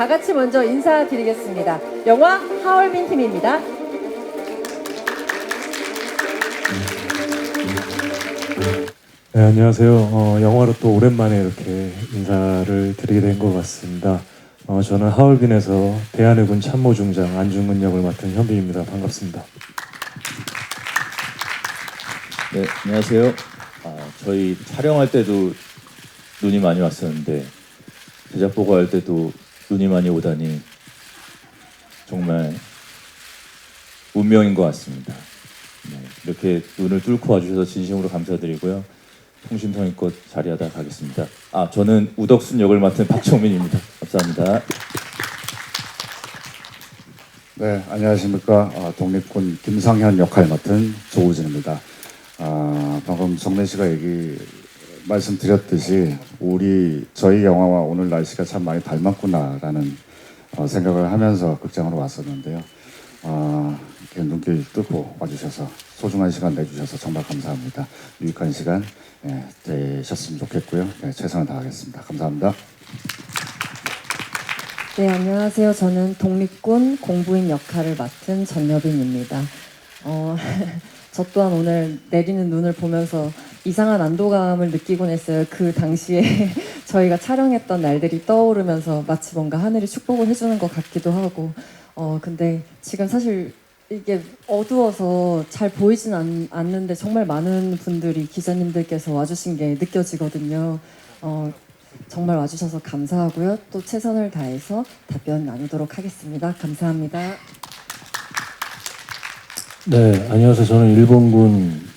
다 같이 먼저 인사드리겠습니다. 영화 하얼빈 팀입니다. 네, 안녕하세요. 영화로 또 오랜만에 이렇게 인사를 드리게 된 것 같습니다. 저는 하얼빈에서 대한해군 참모중장 안중근 역을 맡은 현빈입니다. 반갑습니다. 네, 안녕하세요. 저희 촬영할 때도 눈이 많이 왔었는데 제작 보고할 때도 눈이 많이 오다니 정말 운명인 것 같습니다. 네, 이렇게 눈을 뚫고 와주셔서 진심으로 감사드리고요. 통심성의껏 자리하다 가겠습니다. 저는 우덕순 역을 맡은 박정민입니다. 감사합니다. 네, 안녕하십니까. 독립군 김상현 역할 맡은 조우진입니다. 방금 정래 씨가 말씀드렸듯이 저희 영화와 오늘 날씨가 참 많이 닮았구나라는 생각을 하면서 극장으로 왔었는데요. 이렇게 눈길 뚫고 와주셔서 소중한 시간 내주셔서 정말 감사합니다. 유익한 시간 되셨으면 좋겠고요. 최선을 다하겠습니다. 감사합니다. 네, 안녕하세요. 저는 독립군 공부인 역할을 맡은 전여빈입니다. 저 또한 오늘 내리는 눈을 보면서 이상한 안도감을 느끼곤 했어요. 그 당시에 저희가 촬영했던 날들이 떠오르면서 마치 뭔가 하늘이 축복을 해주는 것 같기도 하고 근데 지금 사실 이게 어두워서 잘 보이진 않는데 정말 많은 분들이 기자님들께서 와주신 게 느껴지거든요. 정말 와주셔서 감사하고요. 또 최선을 다해서 답변 나누도록 하겠습니다. 감사합니다. 네, 안녕하세요. 저는 일본군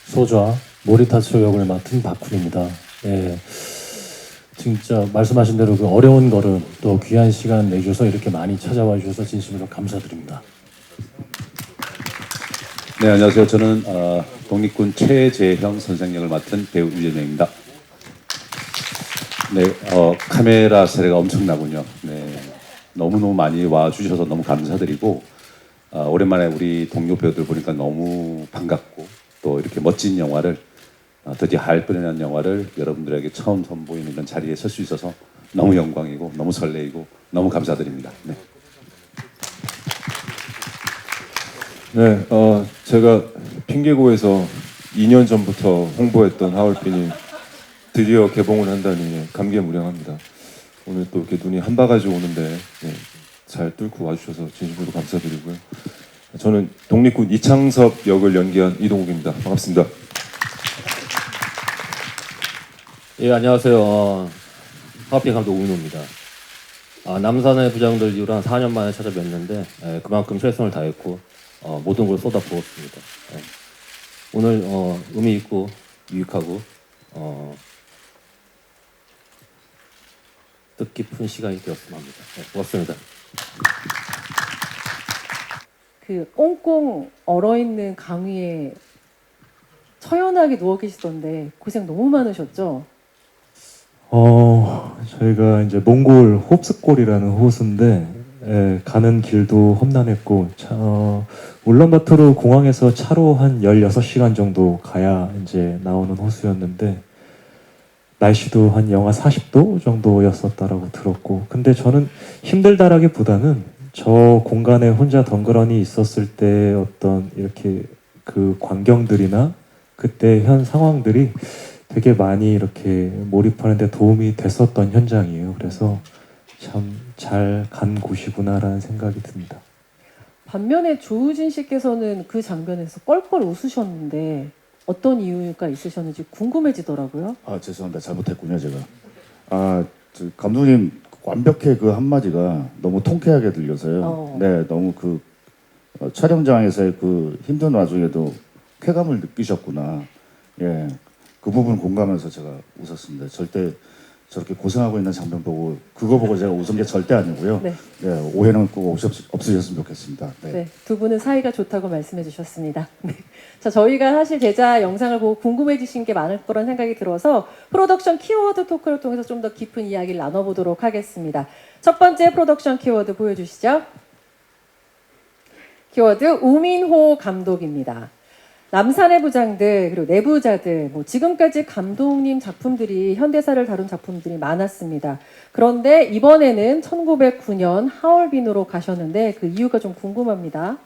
소좌 모리타츠 역을 맡은 박훈입니다. 예, 진짜 말씀하신 대로 그 어려운 걸음 또 귀한 시간 내주셔서 이렇게 많이 찾아와 주셔서 진심으로 감사드립니다. 네, 안녕하세요. 저는 독립군 최재형 선생 역을 맡은 배우 유재명입니다. 네, 카메라 세례가 엄청나군요. 네, 너무너무 많이 와주셔서 너무 감사드리고 오랜만에 우리 동료 배우들 보니까 너무 반갑고 또 이렇게 멋진 영화를 드디어 하얼빈이라는 영화를 여러분들에게 처음 선보이는 이런 자리에 설 수 있어서 너무 영광이고 너무 설레이고 너무 감사드립니다. 네. 네, 제가 핑계고에서 2년 전부터 홍보했던 하얼빈이 드디어 개봉을 한다니 감개무량합니다. 오늘 또 이렇게 눈이 한 바가지 오는데 잘 뚫고 와주셔서 진심으로 감사드리고요. 저는 독립군 이창섭 역을 연기한 이동욱입니다. 반갑습니다. 예, 안녕하세요. 하얼빈 감독 우민호입니다. 남산의 부장들 이후로 한 4년 만에 찾아뵙는데 그만큼 최선을 다했고 모든 걸 쏟아부었습니다. 오늘 의미 있고 유익하고 뜻깊은 시간이 되었으면 합니다. 고맙습니다. 그 꽁꽁 얼어있는 강위에 처연하게 누워 계시던데 고생 너무 많으셨죠? 저희가 이제 몽골 홉스골이라는 호수인데 가는 길도 험난했고 울란바토르 공항에서 차로 한 16시간 정도 가야 이제 나오는 호수였는데 날씨도 한 영하 40도 정도였었다라고 들었고 근데 저는 힘들다라기보다는 저 공간에 혼자 덩그러니 있었을 때 어떤 이렇게 그 광경들이나 그때 현 상황들이 되게 많이 이렇게 몰입하는 데 도움이 됐었던 현장이에요. 그래서 참 잘 간 곳이구나라는 생각이 듭니다. 반면에 조우진 씨께서는 그 장면에서 껄껄 웃으셨는데 어떤 이유가 있으셨는지 궁금해지더라고요. 죄송합니다. 잘못했군요, 제가. 감독님 완벽해 그 한마디가 너무 통쾌하게 들려서요. 네, 너무 그 촬영장에서의 그 힘든 와중에도 쾌감을 느끼셨구나. 예, 그 부분 공감해서 제가 웃었습니다. 절대 저렇게 고생하고 있는 장면 보고 그거 보고 제가 웃은 게 절대 아니고요. 네. 네, 오해는 꼭 없으셨으면 좋겠습니다. 네. 네, 두 분은 사이가 좋다고 말씀해 주셨습니다. 네. 자, 저희가 사실 제작 영상을 보고 궁금해지신 게 많을 거란 생각이 들어서 프로덕션 키워드 토크를 통해서 좀 더 깊은 이야기를 나눠보도록 하겠습니다. 첫 번째 프로덕션 키워드 보여주시죠. 키워드 우민호 감독입니다. 남산의 부장들 그리고 내부자들 뭐 지금까지 감독님 작품들이 현대사를 다룬 작품들이 많았습니다. 그런데 이번에는 1909년 하얼빈으로 가셨는데 그 이유가 좀 궁금합니다.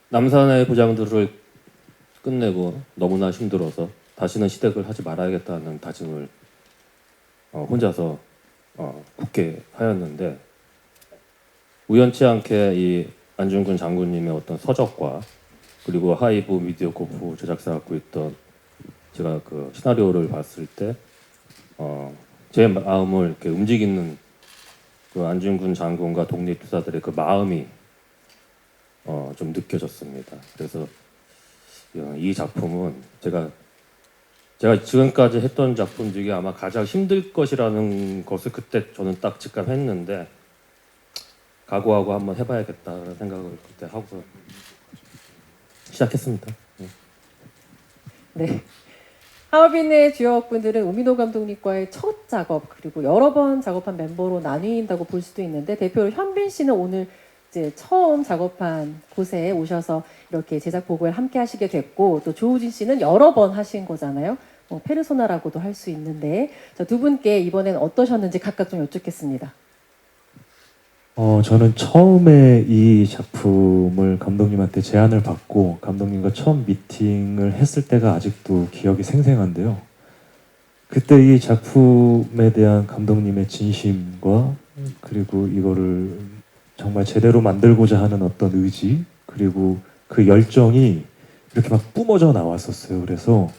남산의 부장들을 끝내고 너무나 힘들어서 다시는 시댁을 하지 말아야겠다는 다짐을 혼자서 굳게 하였는데 우연치 않게 이 안중근 장군님의 어떤 서적과 그리고 하이브 미디어 코프 제작사 갖고 있던 제가 그 시나리오를 봤을 때 제 마음을 이렇게 움직이는 그 안중근 장군과 독립투사들의 그 마음이 좀 느껴졌습니다. 그래서 이 작품은 제가 지금까지 했던 작품 중에 아마 가장 힘들 것이라는 것을 그때 저는 딱 직감했는데 각오하고 한번 해봐야겠다는 생각을 그때 하고 시작했습니다. 네. 하얼빈의 주역분들은 우민호 감독님과의 첫 작업 그리고 여러 번 작업한 멤버로 나뉜다고 볼 수도 있는데 대표로 현빈 씨는 오늘 이제 처음 작업한 곳에 오셔서 이렇게 제작 보고를 함께 하시게 됐고 또 조우진 씨는 여러 번 하신 거잖아요. 페르소나라고도 할 수 있는데 두 분께 이번엔 어떠셨는지 각각 좀 여쭙겠습니다. 저는 처음에 이 작품을 감독님한테 제안을 받고 감독님과 처음 미팅을 했을 때가 아직도 기억이 생생한데요. 그때 이 작품에 대한 감독님의 진심과 그리고 이거를 정말 제대로 만들고자 하는 어떤 의지 그리고 그 열정이 이렇게 막 뿜어져 나왔었어요. 그래서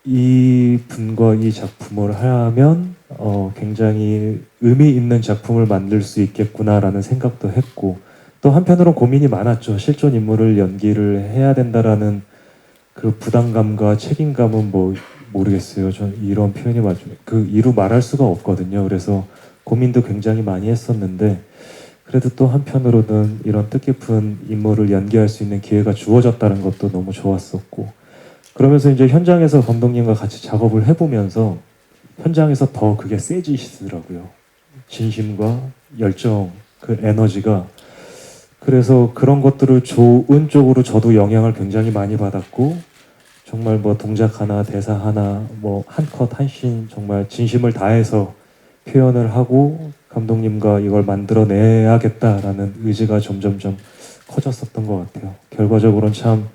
이 분과 이 작품을 하면 굉장히 의미 있는 작품을 만들 수 있겠구나라는 생각도 했고 또 한편으로 고민이 많았죠. 실존 인물을 연기를 해야 된다라는 그 부담감과 책임감은 뭐 모르겠어요. 전 이런 표현이 그 이루 말할 수가 없거든요. 그래서 고민도 굉장히 많이 했었는데 그래도 또 한편으로는 이런 뜻깊은 인물을 연기할 수 있는 기회가 주어졌다는 것도 너무 좋았었고 그러면서 이제 현장에서 감독님과 같이 작업을 해보면서 현장에서 더 그게 세지시더라고요. 진심과 열정, 그 에너지가. 그래서 그런 것들을 좋은 쪽으로 저도 영향을 굉장히 많이 받았고 정말 뭐 동작 하나, 대사 하나, 뭐 한 컷, 한 씬 정말 진심을 다해서 표현을 하고 감독님과 이걸 만들어내야겠다라는 의지가 점점점 커졌었던 것 같아요. 결과적으로는 참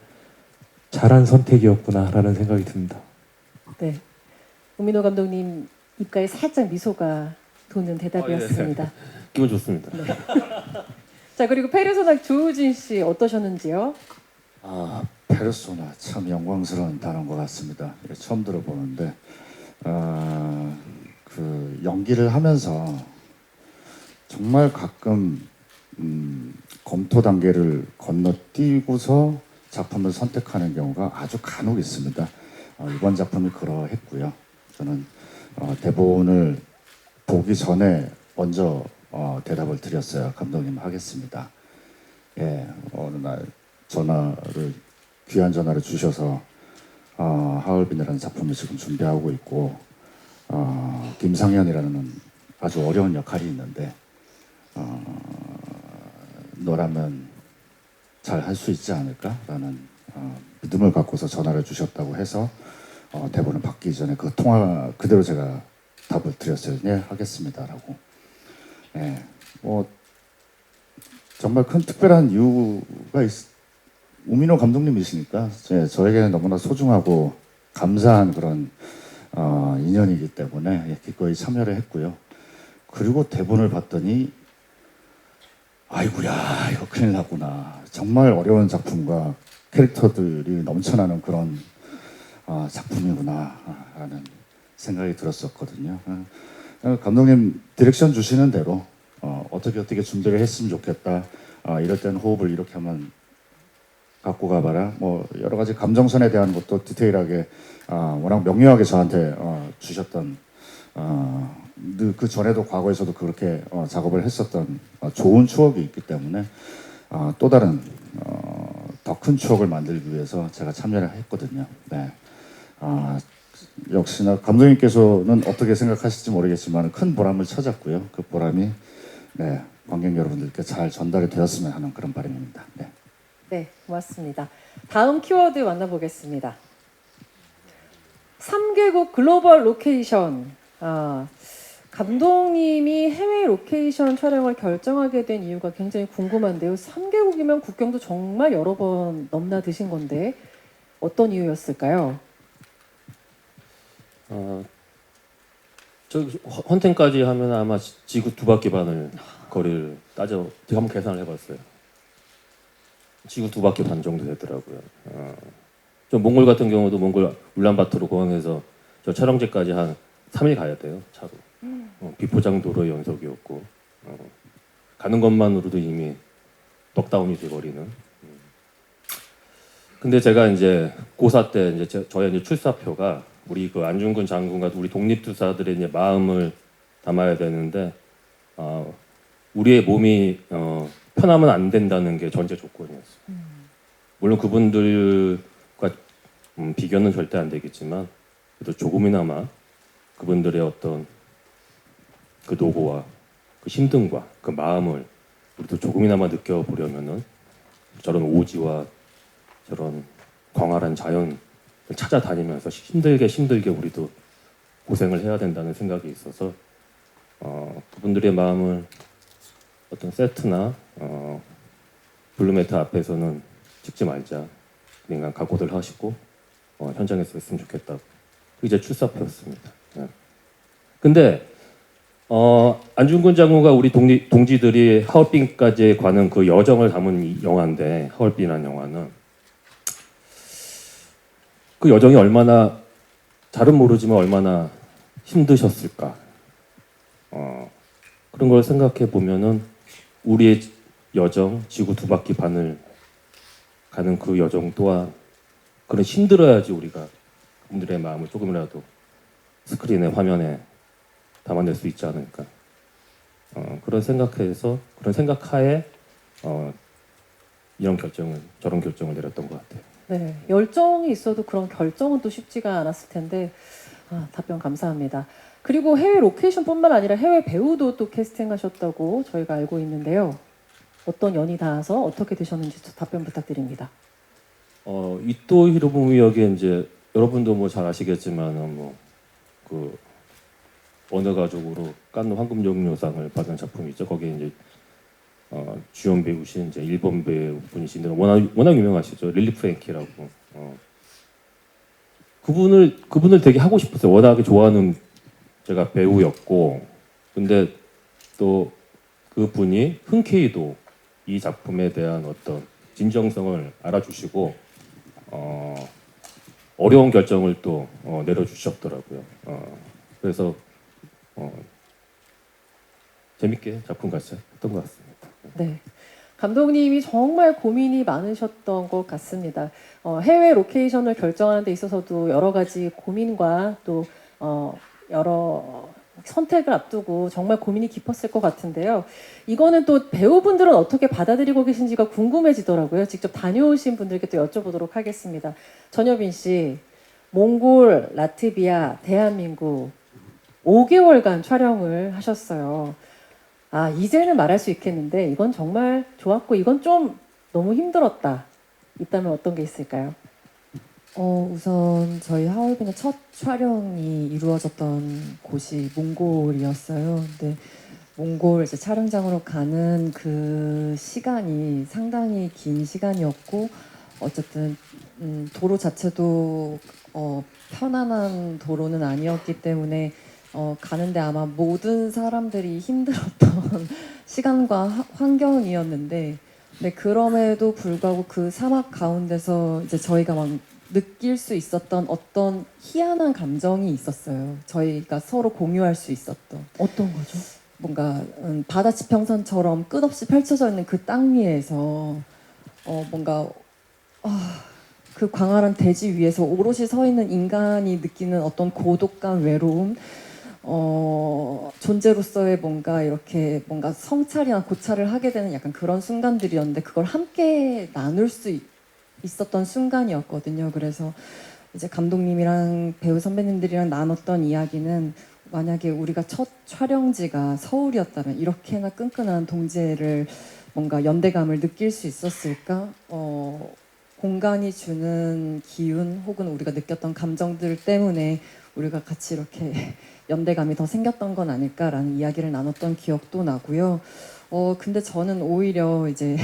잘한 선택이었구나라는 생각이 듭니다. 네. 우민호 감독님 입가에 살짝 미소가 도는 대답이었습니다. 예. 기분 좋습니다. 네. 자 그리고 페르소나 조우진 씨 어떠셨는지요? 페르소나 참 영광스러운 단어인 것 같습니다. 처음 들어보는데 그 연기를 하면서 정말 가끔 검토 단계를 건너뛰고서 작품을 선택하는 경우가 아주 간혹 있습니다. 이번 작품이 그러했고요. 저는 대본을 보기 전에 먼저 대답을 드렸어요. 감독님 하겠습니다. 예, 어느 날 귀한 전화를 주셔서 하얼빈이라는 작품을 지금 준비하고 있고 김상현이라는 아주 어려운 역할이 있는데 너라면 잘 할 수 있지 않을까라는 믿음을 갖고서 전화를 주셨다고 해서 대본을 받기 전에 그 통화 그대로 제가 답을 드렸어요. 네, 하겠습니다라고. 예, 뭐 정말 큰 특별한 이유가 우민호 감독님이시니까 저에게는 너무나 소중하고 감사한 그런 인연이기 때문에 기꺼이 참여를 했고요. 그리고 대본을 봤더니 아이고야 이거 큰일 났구나. 정말 어려운 작품과 캐릭터들이 넘쳐나는 그런 작품이구나 라는 생각이 들었었거든요. 감독님 디렉션 주시는 대로 어떻게 준비를 했으면 좋겠다. 이럴 때는 호흡을 이렇게 하면 갖고 가봐라. 뭐 여러 가지 감정선에 대한 것도 디테일하게 워낙 명료하게 저한테 주셨던 그 전에도 과거에서도 그렇게 작업을 했었던 좋은 추억이 있기 때문에 또 다른 더 큰 추억을 만들기 위해서 제가 참여를 했거든요. 네. 역시나 감독님께서는 어떻게 생각하실지 모르겠지만 큰 보람을 찾았고요. 그 보람이 네, 관객 여러분들께 잘 전달이 되었으면 하는 그런 바람입니다. 네. 네, 고맙습니다. 다음 키워드 만나보겠습니다. 3개국 글로벌 로케이션. 감독님이 해외 로케이션 촬영을 결정하게 된 이유가 굉장히 궁금한데요. 3개국이면 국경도 정말 여러 번 넘나드신 건데 어떤 이유였을까요? 저 헌팅까지 하면 아마 지구 2바퀴 반을 거리를 제가 한번 계산을 해봤어요. 지구 2바퀴 반 정도 되더라고요. 저 몽골 같은 경우도 몽골 울란바토르 공항에서 저 촬영지까지 한 3일 가야 돼요, 차로. 비포장 도로의 연속이었고 가는 것만으로도 이미 넉다운이 돼버리는. 근데 제가 이제 고사 때 이제 저의 이제 출사표가 우리 그 안중근 장군과 우리 독립투사들의 이제 마음을 담아야 되는데 우리의 몸이 편하면 안 된다는 게 전제 조건이었어요. 물론 그분들과 비교는 절대 안 되겠지만 그래도 조금이나마 그분들의 어떤 그 노고와 그 힘듦과 그 마음을 우리도 조금이나마 느껴보려면은 저런 오지와 저런 광활한 자연을 찾아다니면서 힘들게 우리도 고생을 해야 된다는 생각이 있어서 그분들의 마음을 어떤 세트나 블루매트 앞에서는 찍지 말자. 그러니까 각오들 하시고 현장에서 했으면 좋겠다고. 이제 출사표였습니다. 네. 근데 안중근 장군과 우리 동지들이 하얼빈까지 가는 그 여정을 담은 이 영화인데 하얼빈이라는 영화는 그 여정이 얼마나 잘은 모르지만 얼마나 힘드셨을까. 그런 걸 생각해 보면은 우리의 여정, 지구 2바퀴 반을 가는 그 여정 또한 그런 힘들어야지 우리가 그분들의 마음을 조금이라도 스크린에 화면에 담아낼 수 있지 않을까. 그런 생각하에 저런 결정을 내렸던 것 같아요. 네, 열정이 있어도 그런 결정은 또 쉽지가 않았을 텐데 답변 감사합니다. 그리고 해외 로케이션뿐만 아니라 해외 배우도 또 캐스팅하셨다고 저희가 알고 있는데요. 어떤 연이 닿아서 어떻게 되셨는지 답변 부탁드립니다. 이토 히로부미 역에 이제 여러분도 뭐 잘 아시겠지만 그 언어 가족으로 칸느 황금종려상을 받은 작품이죠. 거기에 이제 주연 배우신 이제 일본 배우분이신데 워낙 유명하시죠. 릴리 프랭키라고. 그분을 되게 하고 싶었어요. 워낙에 좋아하는 제가 배우였고, 근데 또 그분이 흔쾌히도 이 작품에 대한 어떤 진정성을 알아주시고 어려운 결정을 또 내려주셨더라고요. 그래서 재밌게 작품 같이 했던 것 같습니다. 네. 감독님이 정말 고민이 많으셨던 것 같습니다. 해외 로케이션을 결정하는 데 있어서도 여러 가지 고민과 또 여러 선택을 앞두고 정말 고민이 깊었을 것 같은데요. 이거는 또 배우분들은 어떻게 받아들이고 계신지가 궁금해지더라고요. 직접 다녀오신 분들께 또 여쭤보도록 하겠습니다. 전여빈 씨, 몽골, 라트비아, 대한민국 5개월간 촬영을 하셨어요. 이제는 말할 수 있겠는데 이건 정말 좋았고 이건 좀 너무 힘들었다. 있다면 어떤 게 있을까요? 우선 저희 하얼빈의 첫 촬영이 이루어졌던 곳이 몽골이었어요. 근데 몽골 이제 촬영장으로 가는 그 시간이 상당히 긴 시간이었고 어쨌든 도로 자체도 편안한 도로는 아니었기 때문에 가는데 아마 모든 사람들이 힘들었던 시간과 환경이었는데, 네, 그럼에도 불구하고 그 사막 가운데서 이제 저희가 막 느낄 수 있었던 어떤 희한한 감정이 있었어요. 저희가 서로 공유할 수 있었던. 어떤 거죠? 뭔가 바다 지평선처럼 끝없이 펼쳐져 있는 그 땅 위에서 뭔가 그 광활한 대지 위에서 오롯이 서 있는 인간이 느끼는 어떤 고독감, 외로움, 존재로서의 뭔가 이렇게 뭔가 성찰이나 고찰을 하게 되는 약간 그런 순간들이었는데 그걸 함께 나눌 수 있었던 순간이었거든요. 그래서 이제 감독님이랑 배우 선배님들이랑 나눴던 이야기는 만약에 우리가 첫 촬영지가 서울이었다면 이렇게나 끈끈한 동지애를 뭔가 연대감을 느낄 수 있었을까? 공간이 주는 기운 혹은 우리가 느꼈던 감정들 때문에 우리가 같이 이렇게 연대감이 더 생겼던 건 아닐까라는 이야기를 나눴던 기억도 나고요. 근데 저는 오히려 이제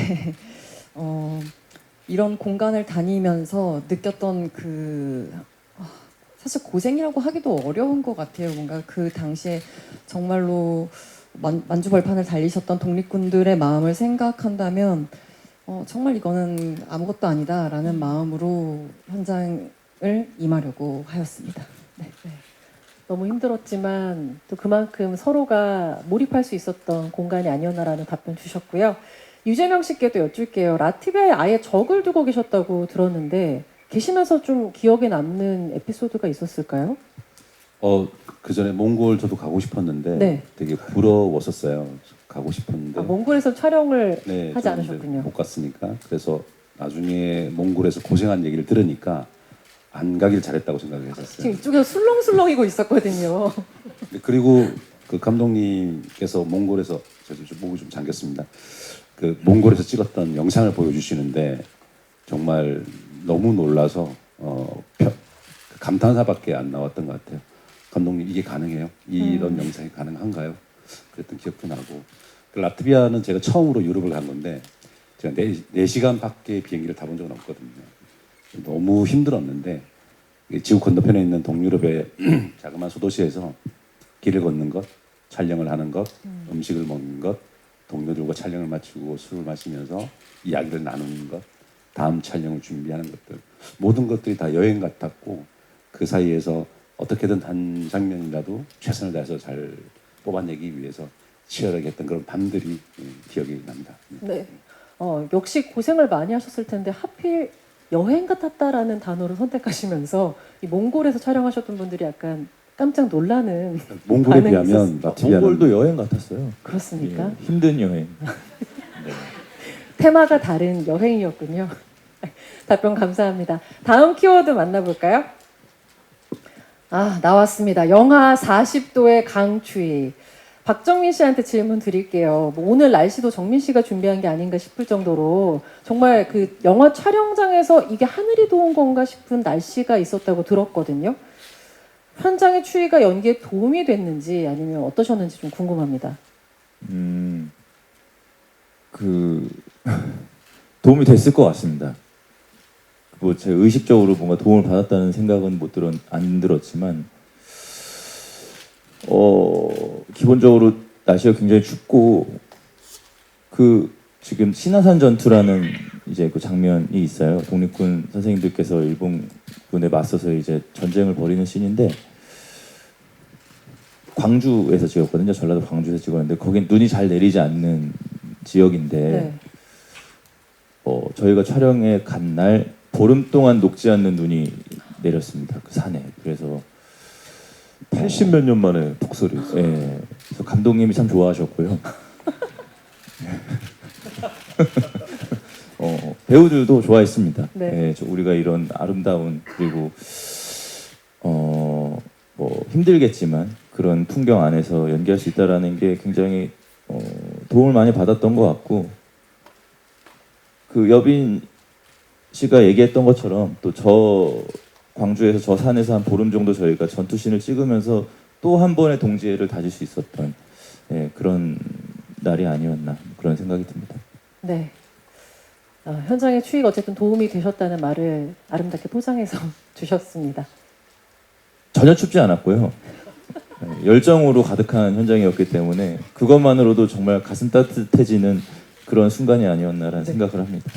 이런 공간을 다니면서 느꼈던 사실 고생이라고 하기도 어려운 것 같아요. 뭔가 그 당시에 정말로 만주벌판을 달리셨던 독립군들의 마음을 생각한다면 정말 이거는 아무것도 아니다라는 마음으로 현장을 임하려고 하였습니다. 네. 너무 힘들었지만 또 그만큼 서로가 몰입할 수 있었던 공간이 아니었나라는 답변 주셨고요. 유재명 씨께도 여쭐게요. 라트비아에 아예 적을 두고 계셨다고 들었는데 계시면서 좀 기억에 남는 에피소드가 있었을까요? 그 전에 몽골 저도 가고 싶었는데 네. 되게 부러웠었어요. 가고 싶었는데 몽골에서 촬영을 네, 하지 저는 않으셨군요. 못 갔으니까. 그래서 나중에 몽골에서 고생한 얘기를 들으니까 안 가길 잘했다고 생각을 했었어요. 지금 이쪽에서 술렁술렁이고 있었거든요. 그리고 그 감독님께서 몽골에서 제가 좀 목이 좀 잠겼습니다. 그 몽골에서 찍었던 영상을 보여주시는데 정말 너무 놀라서 감탄사밖에 안 나왔던 것 같아요. 감독님 이게 가능해요? 이런 영상이 가능한가요? 그랬던 기억도 나고. 그 라트비아는 제가 처음으로 유럽을 간 건데 제가 4시간밖에 비행기를 타본 적은 없거든요. 너무 힘들었는데 지구 건너편에 있는 동유럽의 자그마한 소도시에서 길을 걷는 것, 촬영을 하는 것, 음식을 먹는 것, 동료들과 촬영을 마치고 술을 마시면서 이야기를 나누는 것, 다음 촬영을 준비하는 것들, 모든 것들이 다 여행 같았고 그 사이에서 어떻게든 한 장면이라도 최선을 다해서 잘 뽑아내기 위해서 치열하게 했던 그런 밤들이 기억이 납니다. 네. 역시 고생을 많이 하셨을 텐데 하필 여행 같았다라는 단어를 선택하시면서 이 몽골에서 촬영하셨던 분들이 약간 깜짝 놀라는 몽골에 반응이 비하면 있었습니다. 라트비아는 몽골도 여행 같았어요. 그렇습니까? 예, 힘든 여행. 테마가 다른 여행이었군요. 답변 감사합니다. 다음 키워드 만나볼까요? 나왔습니다. 영하 40도의 강추위. 박정민 씨한테 질문 드릴게요. 오늘 날씨도 정민 씨가 준비한 게 아닌가 싶을 정도로 정말 그 영화 촬영장에서 이게 하늘이 도운 건가 싶은 날씨가 있었다고 들었거든요. 현장의 추위가 연기에 도움이 됐는지 아니면 어떠셨는지 좀 궁금합니다. 도움이 됐을 것 같습니다. 뭐 제가 의식적으로 뭔가 도움을 받았다는 생각은 안 들었지만 기본적으로 날씨가 굉장히 춥고 지금 신화산 전투라는 이제 그 장면이 있어요. 독립군 선생님들께서 일본군에 맞서서 이제 전쟁을 벌이는 씬인데 광주에서 찍었거든요. 전라도 광주에서 찍었는데 거긴 눈이 잘 내리지 않는 지역인데 네. 저희가 촬영에 간 날 보름 동안 녹지 않는 눈이 내렸습니다. 그 산에. 그래서 80몇 년 만에 북설이 있어요. 예. 그래서 감독님이 참 좋아하셨고요. 배우들도 좋아했습니다. 네. 예, 우리가 이런 아름다운 그리고 뭐 힘들겠지만 그런 풍경 안에서 연기할 수 있다라는 게 굉장히 도움을 많이 받았던 것 같고 그 여빈 씨가 얘기했던 것처럼 또 광주에서 저 산에서 한 보름 정도 저희가 전투씬을 찍으면서 또 한 번의 동지애를 다질 수 있었던 그런 날이 아니었나 그런 생각이 듭니다. 네. 현장의 추위가 어쨌든 도움이 되셨다는 말을 아름답게 포장해서 주셨습니다. 전혀 춥지 않았고요. 열정으로 가득한 현장이었기 때문에 그것만으로도 정말 가슴 따뜻해지는 그런 순간이 아니었나라는 생각을 합니다.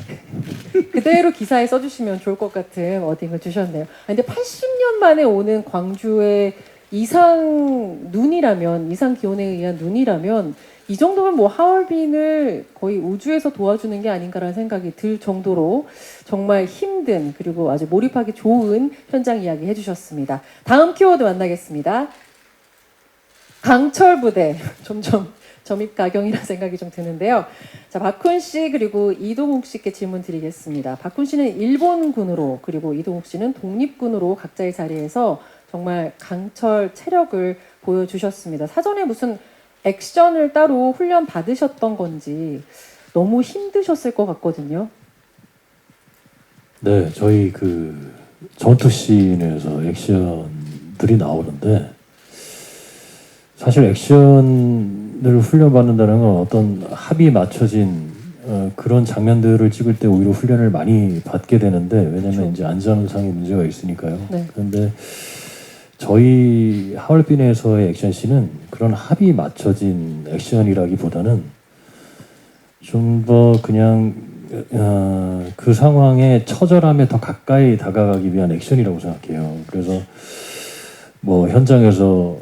그대로 기사에 써주시면 좋을 것 같은 워딩을 주셨네요. 근데 80년 만에 오는 광주의 이상 기온에 의한 눈이라면 이 정도면 뭐 하얼빈을 거의 우주에서 도와주는 게 아닌가라는 생각이 들 정도로 정말 힘든 그리고 아주 몰입하기 좋은 현장 이야기 해주셨습니다. 다음 키워드 만나겠습니다. 강철 부대. 점점 점입가경이라는 생각이 좀 드는데요. 자, 박훈 씨 그리고 이동욱 씨께 질문 드리겠습니다. 박훈 씨는 일본군으로 그리고 이동욱 씨는 독립군으로 각자의 자리에서 정말 강철 체력을 보여주셨습니다. 사전에 무슨 액션을 따로 훈련 받으셨던 건지 너무 힘드셨을 것 같거든요. 네, 저희 그 전투 씬에서 액션들이 나오는데 사실 액션을 훈련받는다는 건 어떤 합이 맞춰진 그런 장면들을 찍을 때 오히려 훈련을 많이 받게 되는데 왜냐면 그렇죠. 이제 안전상의 문제가 있으니까요. 네. 그런데 저희 하얼빈에서의 액션씬은 그런 합이 맞춰진 액션이라기보다는 좀 더 그냥 그 상황의 처절함에 더 가까이 다가가기 위한 액션이라고 생각해요. 그래서 뭐 현장에서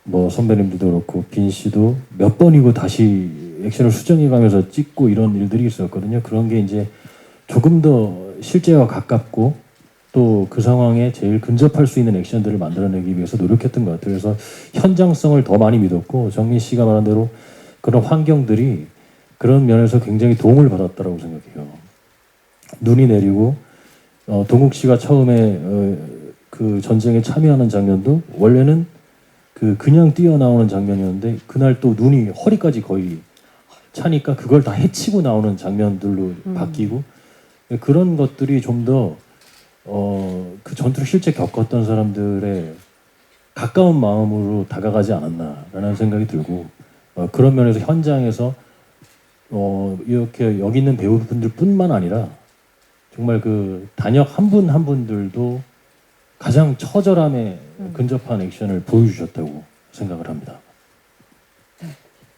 뭐 선배님들도 그렇고 빈 씨도 몇 번이고 다시 액션을 수정해가면서 찍고 이런 일들이 있었거든요. 그런 게 이제 조금 더 실제와 가깝고 또 그 상황에 제일 근접할 수 있는 액션들을 만들어내기 위해서 노력했던 것 같아요. 그래서 현장성을 더 많이 믿었고 정민 씨가 말한 대로 그런 환경들이 그런 면에서 굉장히 도움을 받았다라고 생각해요. 눈이 내리고 동욱 씨가 처음에 그 전쟁에 참여하는 장면도 원래는 그냥 뛰어나오는 장면이었는데 그날 또 눈이 허리까지 거의 차니까 그걸 다 헤치고 나오는 장면들로 바뀌고 그런 것들이 좀 더 그 전투를 실제 겪었던 사람들의 가까운 마음으로 다가가지 않았나라는 생각이 들고 그런 면에서 현장에서 이렇게 여기 있는 배우분들뿐만 아니라 정말 그 단역 한 분 한 분들도 가장 처절함에 근접한 액션을 보여주셨다고 생각을 합니다.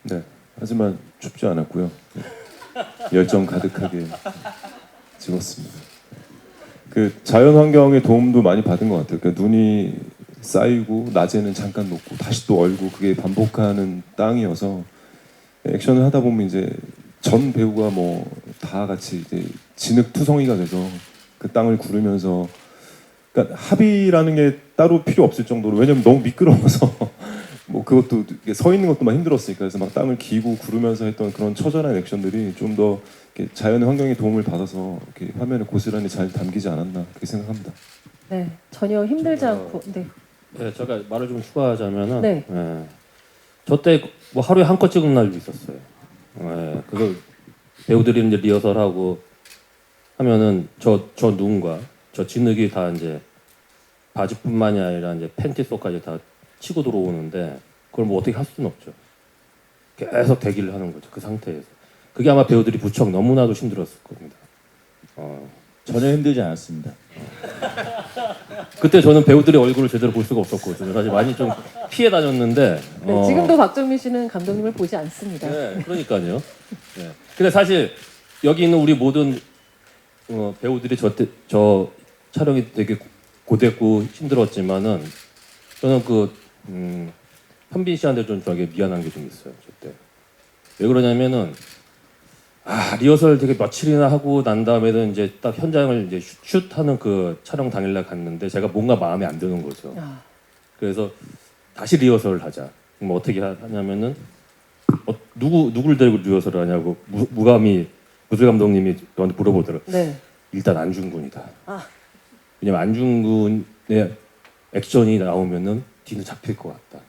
네, 하지만 춥지 않았고요. 열정 가득하게 찍었습니다. 그 자연 환경의 도움도 많이 받은 것 같아요. 그러니까 눈이 쌓이고 낮에는 잠깐 녹고 다시 또 얼고 그게 반복하는 땅이어서 액션을 하다 보면 이제 전 배우가 뭐 다 같이 이제 진흙투성이가 돼서 그 땅을 구르면서 그러니까 합의라는 게 따로 필요 없을 정도로 왜냐면 너무 미끄러워서 뭐 그것도 서 있는 것도 막 힘들었으니까 그래서 막 땅을 기고 구르면서 했던 그런 처절한 액션들이 좀 더 자연의 환경의 도움을 받아서 이렇게 화면에 고스란히 잘 담기지 않았나 그렇게 생각합니다. 네, 전혀 힘들지 않고. 네. 네, 제가 말을 좀 추가하자면은, 네. 저때 뭐 하루에 한 컷 찍은 날도 있었어요. 그거 배우들이 이제 리허설하고 하면은 저 눈과 저 진흙이 다 이제 바지뿐만이 아니라 이제 팬티 속까지 다 치고 들어오는데 그걸 뭐 어떻게 할 수는 없죠. 계속 대기를 하는 거죠. 그 상태에서. 그게 아마 배우들이 무척 너무나도 힘들었을 겁니다. 전혀 힘들지 않았습니다. 그때 저는 배우들의 얼굴을 제대로 볼 수가 없었거든요. 사실 많이 좀 피해 다녔는데. 네, 지금도 박정민 씨는 감독님을 보지 않습니다. 네, 그러니까요. 네. 근데 사실 여기 있는 우리 모든 배우들이 저 촬영이 되게 고됐고 힘들었지만은 저는 현빈 씨한테 좀 저에게 미안한 게 좀 있어요. 저때. 왜 그러냐면은 리허설 되게 며칠이나 하고 난 다음에는 이제 딱 현장을 이제 슛하는 그 촬영 당일날 갔는데 제가 뭔가 마음에 안 드는 거죠. 그래서 다시 리허설을 하자. 그럼 어떻게 하냐면은 누구를 데리고 리허설을 하냐고 무감히 무술 감독님이 저한테 물어보더라고요. 네. 일단 안중근이다. 왜냐면 안중근의 액션이 나오면은 뒤는 잡힐 것 같다.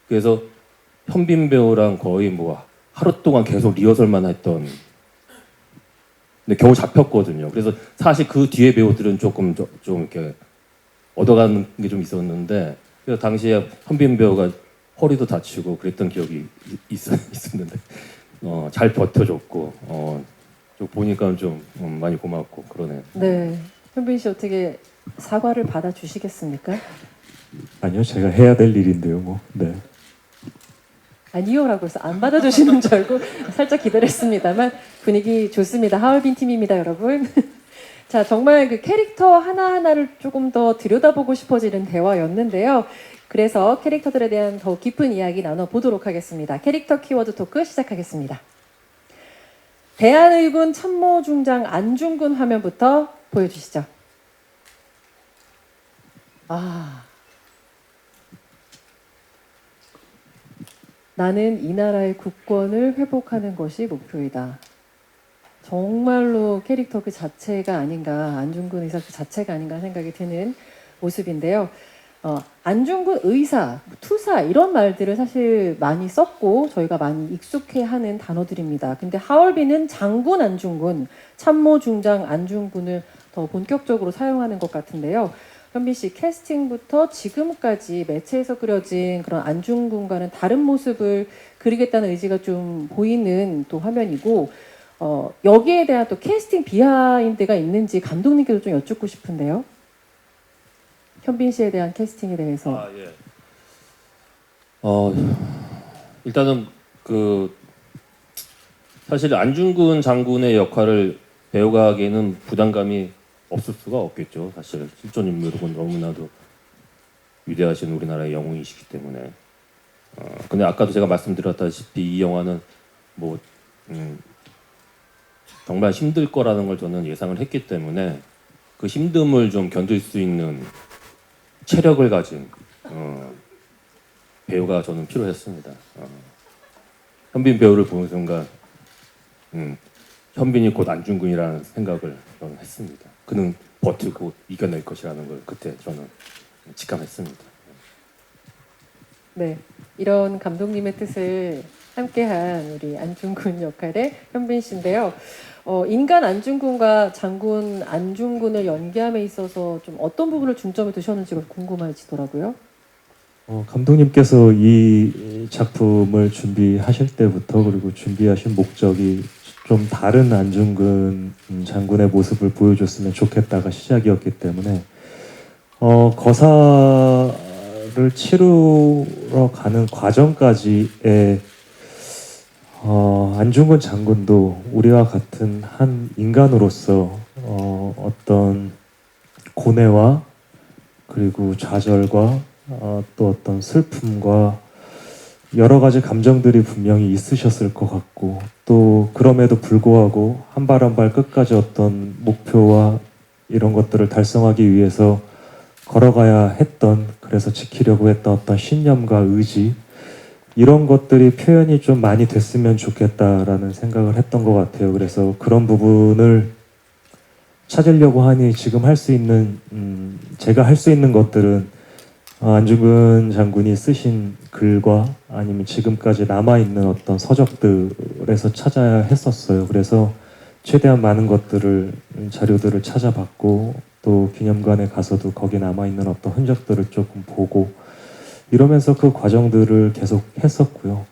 그래서 현빈 배우랑 거의 뭐 하루 동안 계속 리허설만 했던. 근데 겨우 잡혔거든요. 그래서 사실 그 뒤에 배우들은 조금 좀 이렇게 얻어가는 게 좀 있었는데 그래서 당시에 현빈 배우가 허리도 다치고 그랬던 기억이 있었는데 잘 버텨줬고 좀 보니까 좀 많이 고맙고 그러네요. 네. 현빈 씨 어떻게 사과를 받아주시겠습니까? 아니요, 제가 해야 될 일인데요, 뭐. 네. 아니요라고 해서 안 받아주시는 줄 알고 살짝 기다렸습니다만 분위기 좋습니다. 하얼빈 팀입니다, 여러분. 자, 정말 그 캐릭터 하나하나를 조금 더 들여다보고 싶어지는 대화였는데요. 그래서 캐릭터들에 대한 더 깊은 이야기 나눠보도록 하겠습니다. 캐릭터 키워드 토크 시작하겠습니다. 대한의군 참모중장 안중근 화면부터 보여주시죠. 나는 이 나라의 국권을 회복하는 것이 목표이다. 정말로 캐릭터 그 자체가 아닌가, 안중근 의사 그 자체가 아닌가 생각이 드는 모습인데요. 안중근 의사, 투사 이런 말들을 사실 많이 썼고 저희가 많이 익숙해하는 단어들입니다. 근데 하얼빈은 장군 안중근, 참모 중장 안중근을 더 본격적으로 사용하는 것 같은데요. 현빈 씨 캐스팅부터 지금까지 매체에서 그려진 그런 안중근과는 다른 모습을 그리겠다는 의지가 좀 보이는 또 화면이고 여기에 대한 또 캐스팅 비하인드가 있는지 감독님께도 좀 여쭙고 싶은데요. 현빈 씨에 대한 캐스팅에 대해서. 예. 일단은 그 사실 안중근 장군의 역할을 배워가기에는 부담감이 없을 수가 없겠죠. 사실 실존 인물은 너무나도 위대하신 우리나라의 영웅이시기 때문에. 근데 아까도 제가 말씀드렸다시피 이 영화는 뭐 정말 힘들 거라는 걸 저는 예상을 했기 때문에 그 힘듦을 좀 견딜 수 있는 체력을 가진 배우가 저는 필요했습니다. 현빈 배우를 보는 순간 현빈이 곧 안중근이라는 생각을 저는 했습니다. 그는 버티고 이겨낼 것이라는 걸 그때 저는 직감했습니다. 네, 이런 감독님의 뜻을 함께한 우리 안중근 역할의 현빈 씨인데요. 인간 안중근과 장군 안중근을 연기함에 있어서 좀 어떤 부분을 중점을 두셨는지가 궁금해지더라고요. 감독님께서 이 작품을 준비하실 때부터 그리고 준비하신 목적이 좀 다른 안중근 장군의 모습을 보여줬으면 좋겠다가 시작이었기 때문에 거사를 치르러 가는 과정까지의 안중근 장군도 우리와 같은 한 인간으로서 어떤 고뇌와 그리고 좌절과 또 어떤 슬픔과 여러 가지 감정들이 분명히 있으셨을 것 같고 또 그럼에도 불구하고 한 발 한 발 끝까지 어떤 목표와 이런 것들을 달성하기 위해서 걸어가야 했던 그래서 지키려고 했던 어떤 신념과 의지 이런 것들이 표현이 좀 많이 됐으면 좋겠다라는 생각을 했던 것 같아요. 그래서 그런 부분을 찾으려고 하니 지금 할 수 있는 제가 할 수 있는 것들은 안중근 장군이 쓰신 글과 아니면 지금까지 남아있는 어떤 서적들에서 찾아야 했었어요. 그래서 최대한 많은 것들을 자료들을 찾아봤고 또 기념관에 가서도 거기 남아있는 어떤 흔적들을 조금 보고 이러면서 그 과정들을 계속 했었고요.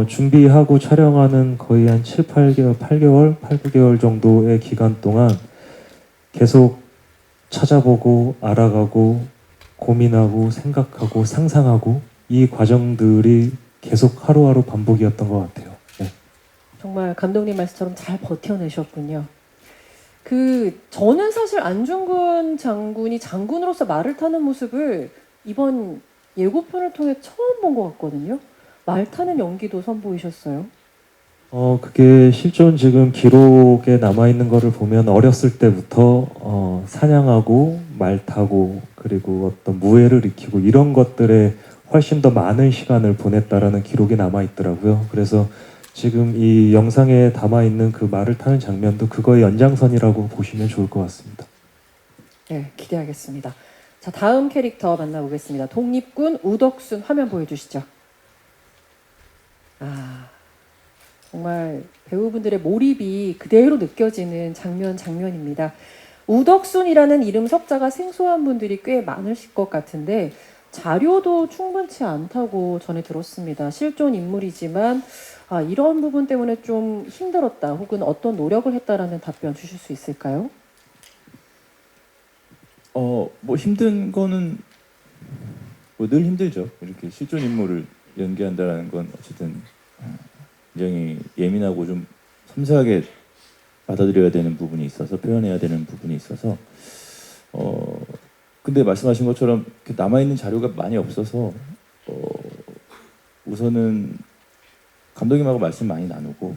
준비하고 촬영하는 거의 한 7, 8개월, 8, 9개월 정도의 기간 동안 계속 찾아보고 알아가고 고민하고 생각하고 상상하고 이 과정들이 계속 하루하루 반복이었던 것 같아요. 네. 정말 감독님 말씀처럼 잘 버텨내셨군요. 저는 사실 안중근 장군이 장군으로서 말을 타는 모습을 이번 예고편을 통해 처음 본 것 같거든요. 말 타는 연기도 선보이셨어요. 그게 실존 지금 기록에 남아있는 거를 보면 어렸을 때부터 사냥하고 말 타고 그리고 어떤 무예를 익히고 이런 것들에 훨씬 더 많은 시간을 보냈다라는 기록이 남아있더라고요. 그래서 지금 이 영상에 담아있는 그 말을 타는 장면도 그거의 연장선이라고 보시면 좋을 것 같습니다. 네, 기대하겠습니다. 자, 다음 캐릭터 만나보겠습니다. 독립군 우덕순 화면 보여주시죠. 정말 배우분들의 몰입이 그대로 느껴지는 장면입니다. 우덕순이라는 이름 석자가 생소한 분들이 꽤 많으실 것 같은데 자료도 충분치 않다고 전해 들었습니다. 실존 인물이지만 이런 부분 때문에 좀 힘들었다 혹은 어떤 노력을 했다라는 답변 주실 수 있을까요? 뭐 힘든 거는 뭐 늘 힘들죠. 이렇게 실존 인물을 연기한다는 건 어쨌든 굉장히 예민하고 좀 섬세하게 받아들여야 되는 부분이 있어서 표현해야 되는 부분이 있어서 근데 말씀하신 것처럼 남아있는 자료가 많이 없어서 우선은 감독님하고 말씀 많이 나누고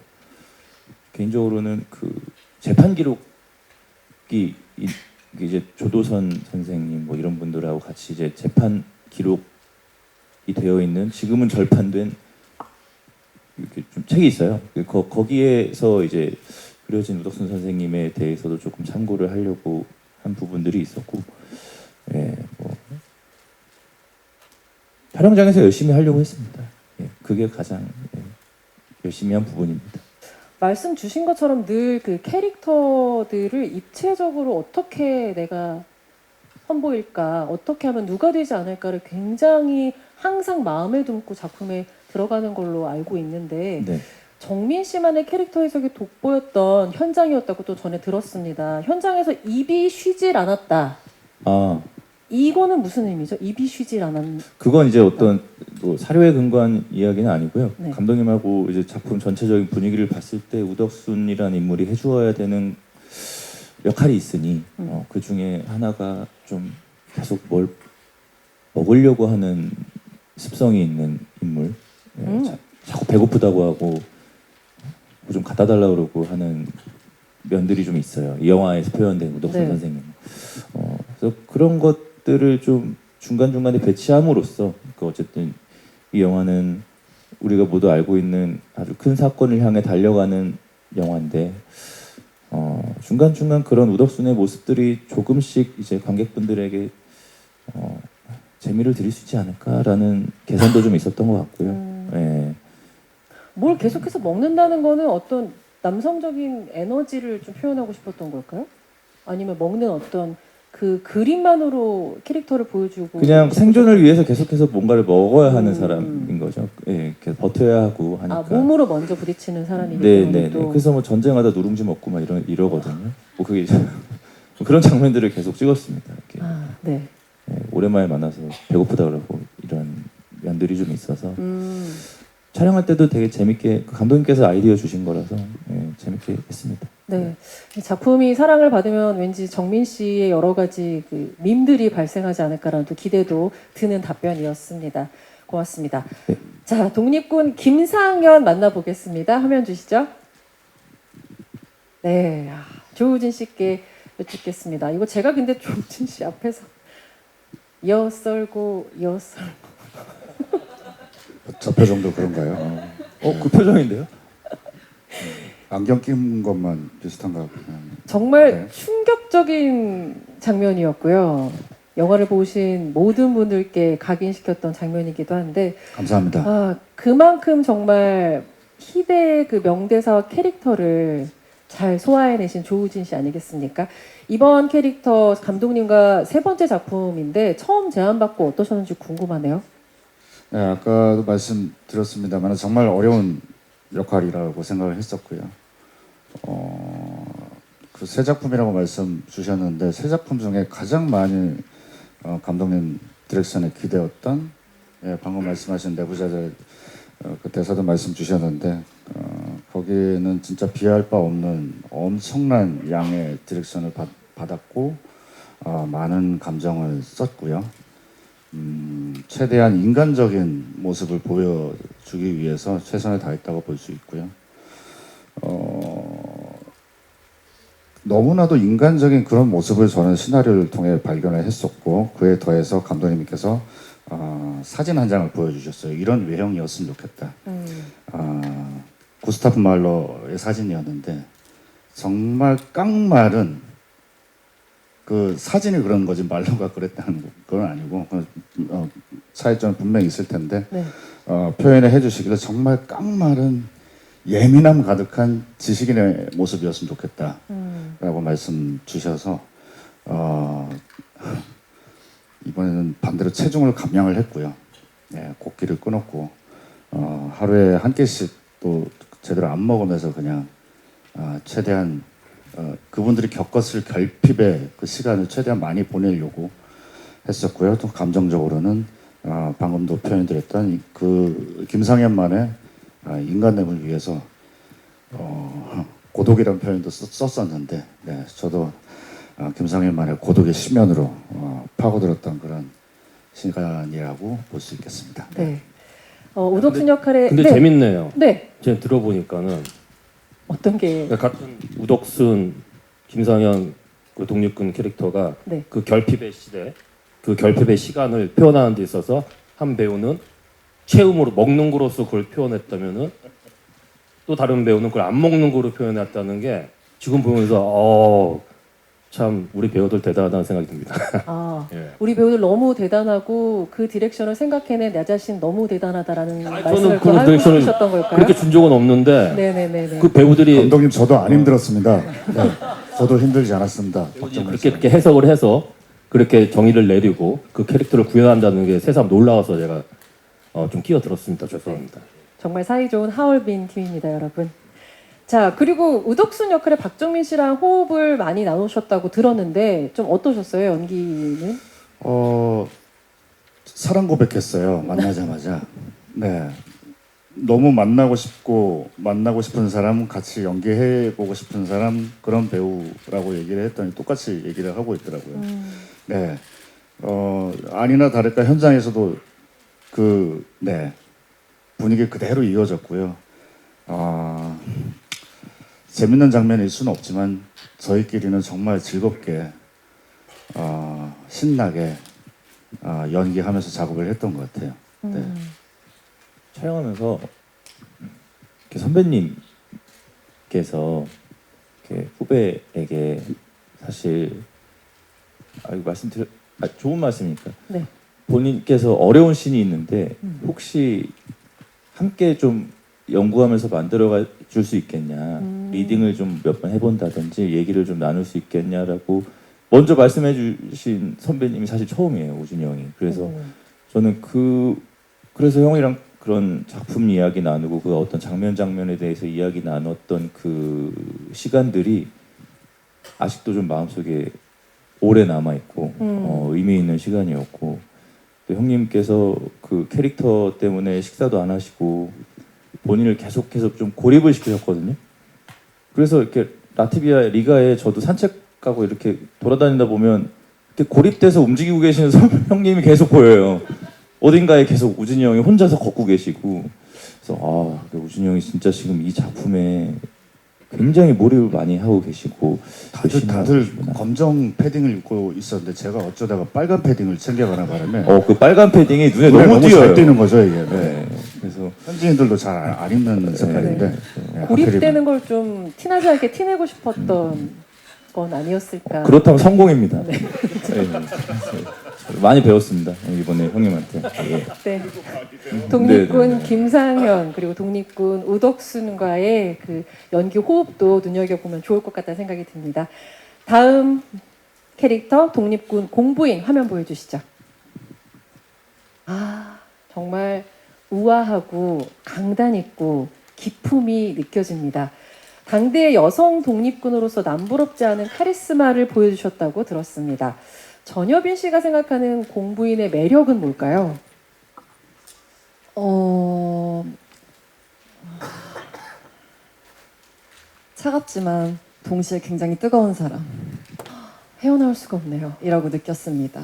개인적으로는 그 재판 기록이 이제 조도선 선생님 뭐 이런 분들하고 같이 이제 재판 기록이 되어 있는 지금은 절판된 이렇게 좀 책이 있어요. 거기에서 이제 그려진 우덕순 선생님에 대해서도 조금 참고를 하려고 한 부분들이 있었고, 예, 뭐 촬영장에서 열심히 하려고 했습니다. 예, 그게 가장 열심히 한 부분입니다. 말씀 주신 것처럼 늘 그 캐릭터들을 입체적으로 어떻게 내가 선보일까, 어떻게 하면 누가 되지 않을까를 굉장히 항상 마음에 품고 작품에 들어가는 걸로 알고 있는데 네. 정민 씨만의 캐릭터 해석이 돋보였던 현장이었다고 또 전에 들었습니다. 현장에서 입이 쉬질 않았다. 아, 이거는 무슨 의미죠? 입이 쉬질 않았. 그건 이제 어떤 뭐 사료에 근거한 이야기는 아니고요. 네. 감독님하고 이제 작품 전체적인 분위기를 봤을 때 우덕순이라는 인물이 해주어야 되는 역할이 있으니 그 중에 하나가 좀 계속 뭘 먹으려고 하는 습성이 있는 인물. 예, 자꾸 배고프다고 하고 뭐 좀 갖다 달라고 그러고 하는 면들이 좀 있어요. 이 영화에서 표현된 우덕순 네. 선생님. 그래서 그런 것들을 좀 중간중간에 배치함으로써 그 어쨌든 이 영화는 우리가 모두 알고 있는 아주 큰 사건을 향해 달려가는 영화인데 중간중간 그런 우덕순의 모습들이 조금씩 이제 관객분들에게 재미를 드릴 수 있지 않을까라는 계산도 좀 있었던 것 같고요. 예. 뭘 계속해서 먹는다는 거는 어떤 남성적인 에너지를 좀 표현하고 싶었던 걸까요? 아니면 먹는 어떤 그 그림만으로 캐릭터를 보여주고 그냥 생존을 위해서 계속해서 뭔가를 먹어야 하는 사람인 거죠. 예, 계속 버텨야 하고 하니까. 아, 몸으로 먼저 부딪히는 사람이기 네, 때문에 네, 또 네. 그래서 뭐 전쟁하다 누룽지 먹고 막 이러거든요. 뭐 그게 이제 뭐 그런 장면들을 계속 찍었습니다. 이렇게. 아, 네. 예, 오랜만에 만나서 배고프다 그러고 이런 면들이 좀 있어서 촬영할 때도 되게 재밌게 감독님께서 아이디어 주신 거라서 재밌게 했습니다. 네. 이 작품이 사랑을 받으면 왠지 정민 씨의 여러 가지 그 밈들이 발생하지 않을까라는 또 기대도 드는 답변이었습니다. 고맙습니다. 네. 자, 독립군 김상현 만나보겠습니다. 화면 주시죠. 네, 조우진 씨께 여쭙겠습니다. 이거 제가 근데 조우진 씨 앞에서 엿썰고 저 표정도 그런가요? 그 표정인데요? 안경 낀 것만 비슷한가 보네요. 정말 네. 충격적인 장면이었고요. 영화를 보신 모든 분들께 각인시켰던 장면이기도 한데 감사합니다. 그만큼 정말 희대의 그 명대사와 캐릭터를 잘 소화해내신 조우진 씨 아니겠습니까? 이번 캐릭터 감독님과 세 번째 작품인데 처음 제안받고 어떠셨는지 궁금하네요. 네, 아까도 말씀드렸습니다만 정말 어려운 역할이라고 생각을 했었고요. 그 세 작품이라고 말씀 주셨는데 세 작품 중에 가장 많이 감독님 디렉션에 기대었던 방금 말씀하신 내부자들 그 대사도 말씀 주셨는데 거기에는 진짜 비할 바 없는 엄청난 양의 디렉션을 받았고 많은 감정을 썼고요. 최대한 인간적인 모습을 보여주기 위해서 최선을 다했다고 볼 수 있고요. 너무나도 인간적인 그런 모습을 저는 시나리오를 통해 발견을 했었고 그에 더해서 감독님께서 사진 한 장을 보여주셨어요. 이런 외형이었으면 좋겠다. 구스타프 말러의 사진이었는데 정말 깡마른 그 사진이 그런 거지 말로가 그랬다는 건 아니고 차이점은 분명히 있을 텐데 네. 표현을 해주시기를 정말 깡마른 예민함 가득한 지식인의 모습이었으면 좋겠다라고 말씀 주셔서 이번에는 반대로 체중을 감량을 했고요. 네, 곡기를 끊었고 하루에 한 끼씩 또 제대로 안 먹으면서 그냥 최대한 그분들이 겪었을 결핍의 그 시간을 최대한 많이 보내려고 했었고요. 또 감정적으로는 방금도 표현드렸던 그 김상현만의 인간됨을 위해서 고독이라는 표현도 썼었는데 네, 저도 김상현만의 고독의 심연으로 파고들었던 그런 시간이라고 볼 수 있겠습니다. 네. 우덕순 역할에 근데 네. 재밌네요. 네. 제가 들어보니까는 어떤 게 같은 우덕순, 김상현 그 독립군 캐릭터가 네. 그 결핍의 시대, 그 결핍의 시간을 표현하는 데 있어서 한 배우는 체험으로 먹는 거로서 그걸 표현했다면은 또 다른 배우는 그걸 안 먹는 거로 표현했다는 게 지금 보면서 참 우리 배우들 대단하다는 생각이 듭니다. 아, 예. 우리 배우들 너무 대단하고 그 디렉션을 생각해낸 내 자신 너무 대단하다라는 말씀을 그런 하고 디렉션을 싶으셨던 걸까요? 그렇게 준 적은 없는데 네네네네. 그 배우들이 감독님 저도 안 힘들었습니다. 네, 저도 힘들지 않았습니다. 걱정 마세요. 그렇게 해석을 해서 그렇게 정의를 내리고 그 캐릭터를 구현한다는 게 새삼 놀라워서 제가 좀 끼어들었습니다. 죄송합니다. 정말 사이좋은 하얼빈 팀입니다, 여러분. 자, 그리고 우덕순 역할에 박정민 씨랑 호흡을 많이 나누셨다고 들었는데 좀 어떠셨어요, 연기는? 사랑 고백했어요. 만나자마자. 네. 너무 만나고 싶은 사람, 같이 연기해 보고 싶은 사람, 그런 배우라고 얘기를 했더니 똑같이 얘기를 하고 있더라고요. 네. 아니나 다를까 현장에서도 네. 분위기 그대로 이어졌고요. 재밌는 장면일 수는 없지만 저희끼리는 정말 즐겁게 신나게 연기하면서 작업을 했던 것 같아요. 네. 촬영하면서 이렇게 선배님께서 이렇게 후배에게 사실 이거 좋은 말씀이니까 네. 본인께서 어려운 씬이 있는데 혹시 함께 좀 연구하면서 만들어 줄 수 있겠냐, 리딩을 좀 몇 번 해본다든지 얘기를 좀 나눌 수 있겠냐라고 먼저 말씀해 주신 선배님이 사실 처음이에요, 우준이 형이. 그래서 저는 그래서 형이랑 그런 작품 이야기 나누고 그 어떤 장면에 대해서 이야기 나눴던 그 시간들이 아직도 좀 마음속에 오래 남아 있고 의미 있는 시간이었고, 또 형님께서 그 캐릭터 때문에 식사도 안 하시고 본인을 계속해서 좀 고립을 시키셨거든요. 그래서 이렇게 라트비아 리가에 저도 산책 가고 이렇게 돌아다니다 보면 이렇게 고립돼서 움직이고 계시는 형님이 계속 보여요. 어딘가에 계속 우진이 형이 혼자서 걷고 계시고, 그래서 우진이 형이 진짜 지금 이 작품에 굉장히 몰입을 많이 하고 계시고, 다들 검정 패딩을 입고 있었는데 제가 어쩌다가 빨간 패딩을 챙겨가나 바람에 그 빨간 패딩이 눈에 너무 너무 띄어요. 잘 띄는 거죠 이게. 네. 그래서 현지인들도 잘 안 입는 색깔인데 고립되는 걸 좀 티나지 않게 티내고 싶었던 건 아니었을까? 그렇다면 성공입니다. 네. 많이 배웠습니다 이번에 형님한테. 네. 독립군 네. 김상현 그리고 독립군 우덕순과의 그 연기 호흡도 눈여겨보면 좋을 것 같다는 생각이 듭니다. 다음 캐릭터 독립군 공부인 화면 보여주시죠. 정말 우아하고 강단 있고 기품이 느껴집니다. 당대의 여성 독립군으로서 남부럽지 않은 카리스마를 보여주셨다고 들었습니다. 전여빈 씨가 생각하는 공부인의 매력은 뭘까요? 차갑지만 동시에 굉장히 뜨거운 사람 헤어나올 수가 없네요. 이라고 느꼈습니다.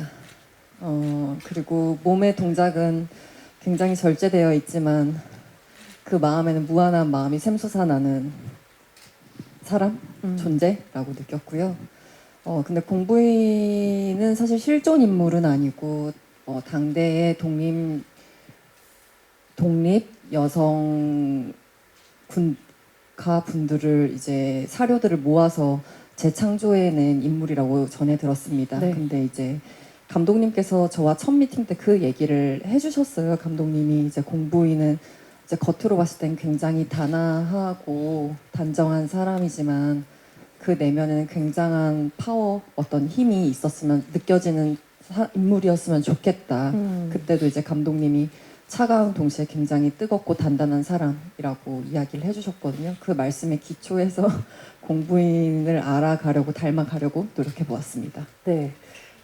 그리고 몸의 동작은 굉장히 절제되어 있지만 그 마음에는 무한한 마음이 샘솟아나는 사람, 존재라고 느꼈고요. 근데 공부인은 사실 실존 인물은 아니고 당대의 독립 여성 군가 분들을 이제 사료들을 모아서 재창조해낸 인물이라고 전해 들었습니다. 네. 근데 이제 감독님께서 저와 첫 미팅 때 그 얘기를 해주셨어요. 감독님이 이제 공부인은 이제 겉으로 봤을 땐 굉장히 단아하고 단정한 사람이지만 그 내면에는 굉장한 파워, 어떤 힘이 있었으면 느껴지는 인물이었으면 좋겠다. 그때도 이제 감독님이 차가운 동시에 굉장히 뜨겁고 단단한 사람이라고 이야기를 해주셨거든요. 그 말씀에 기초해서 공부인을 알아가려고 닮아가려고 노력해 보았습니다. 네.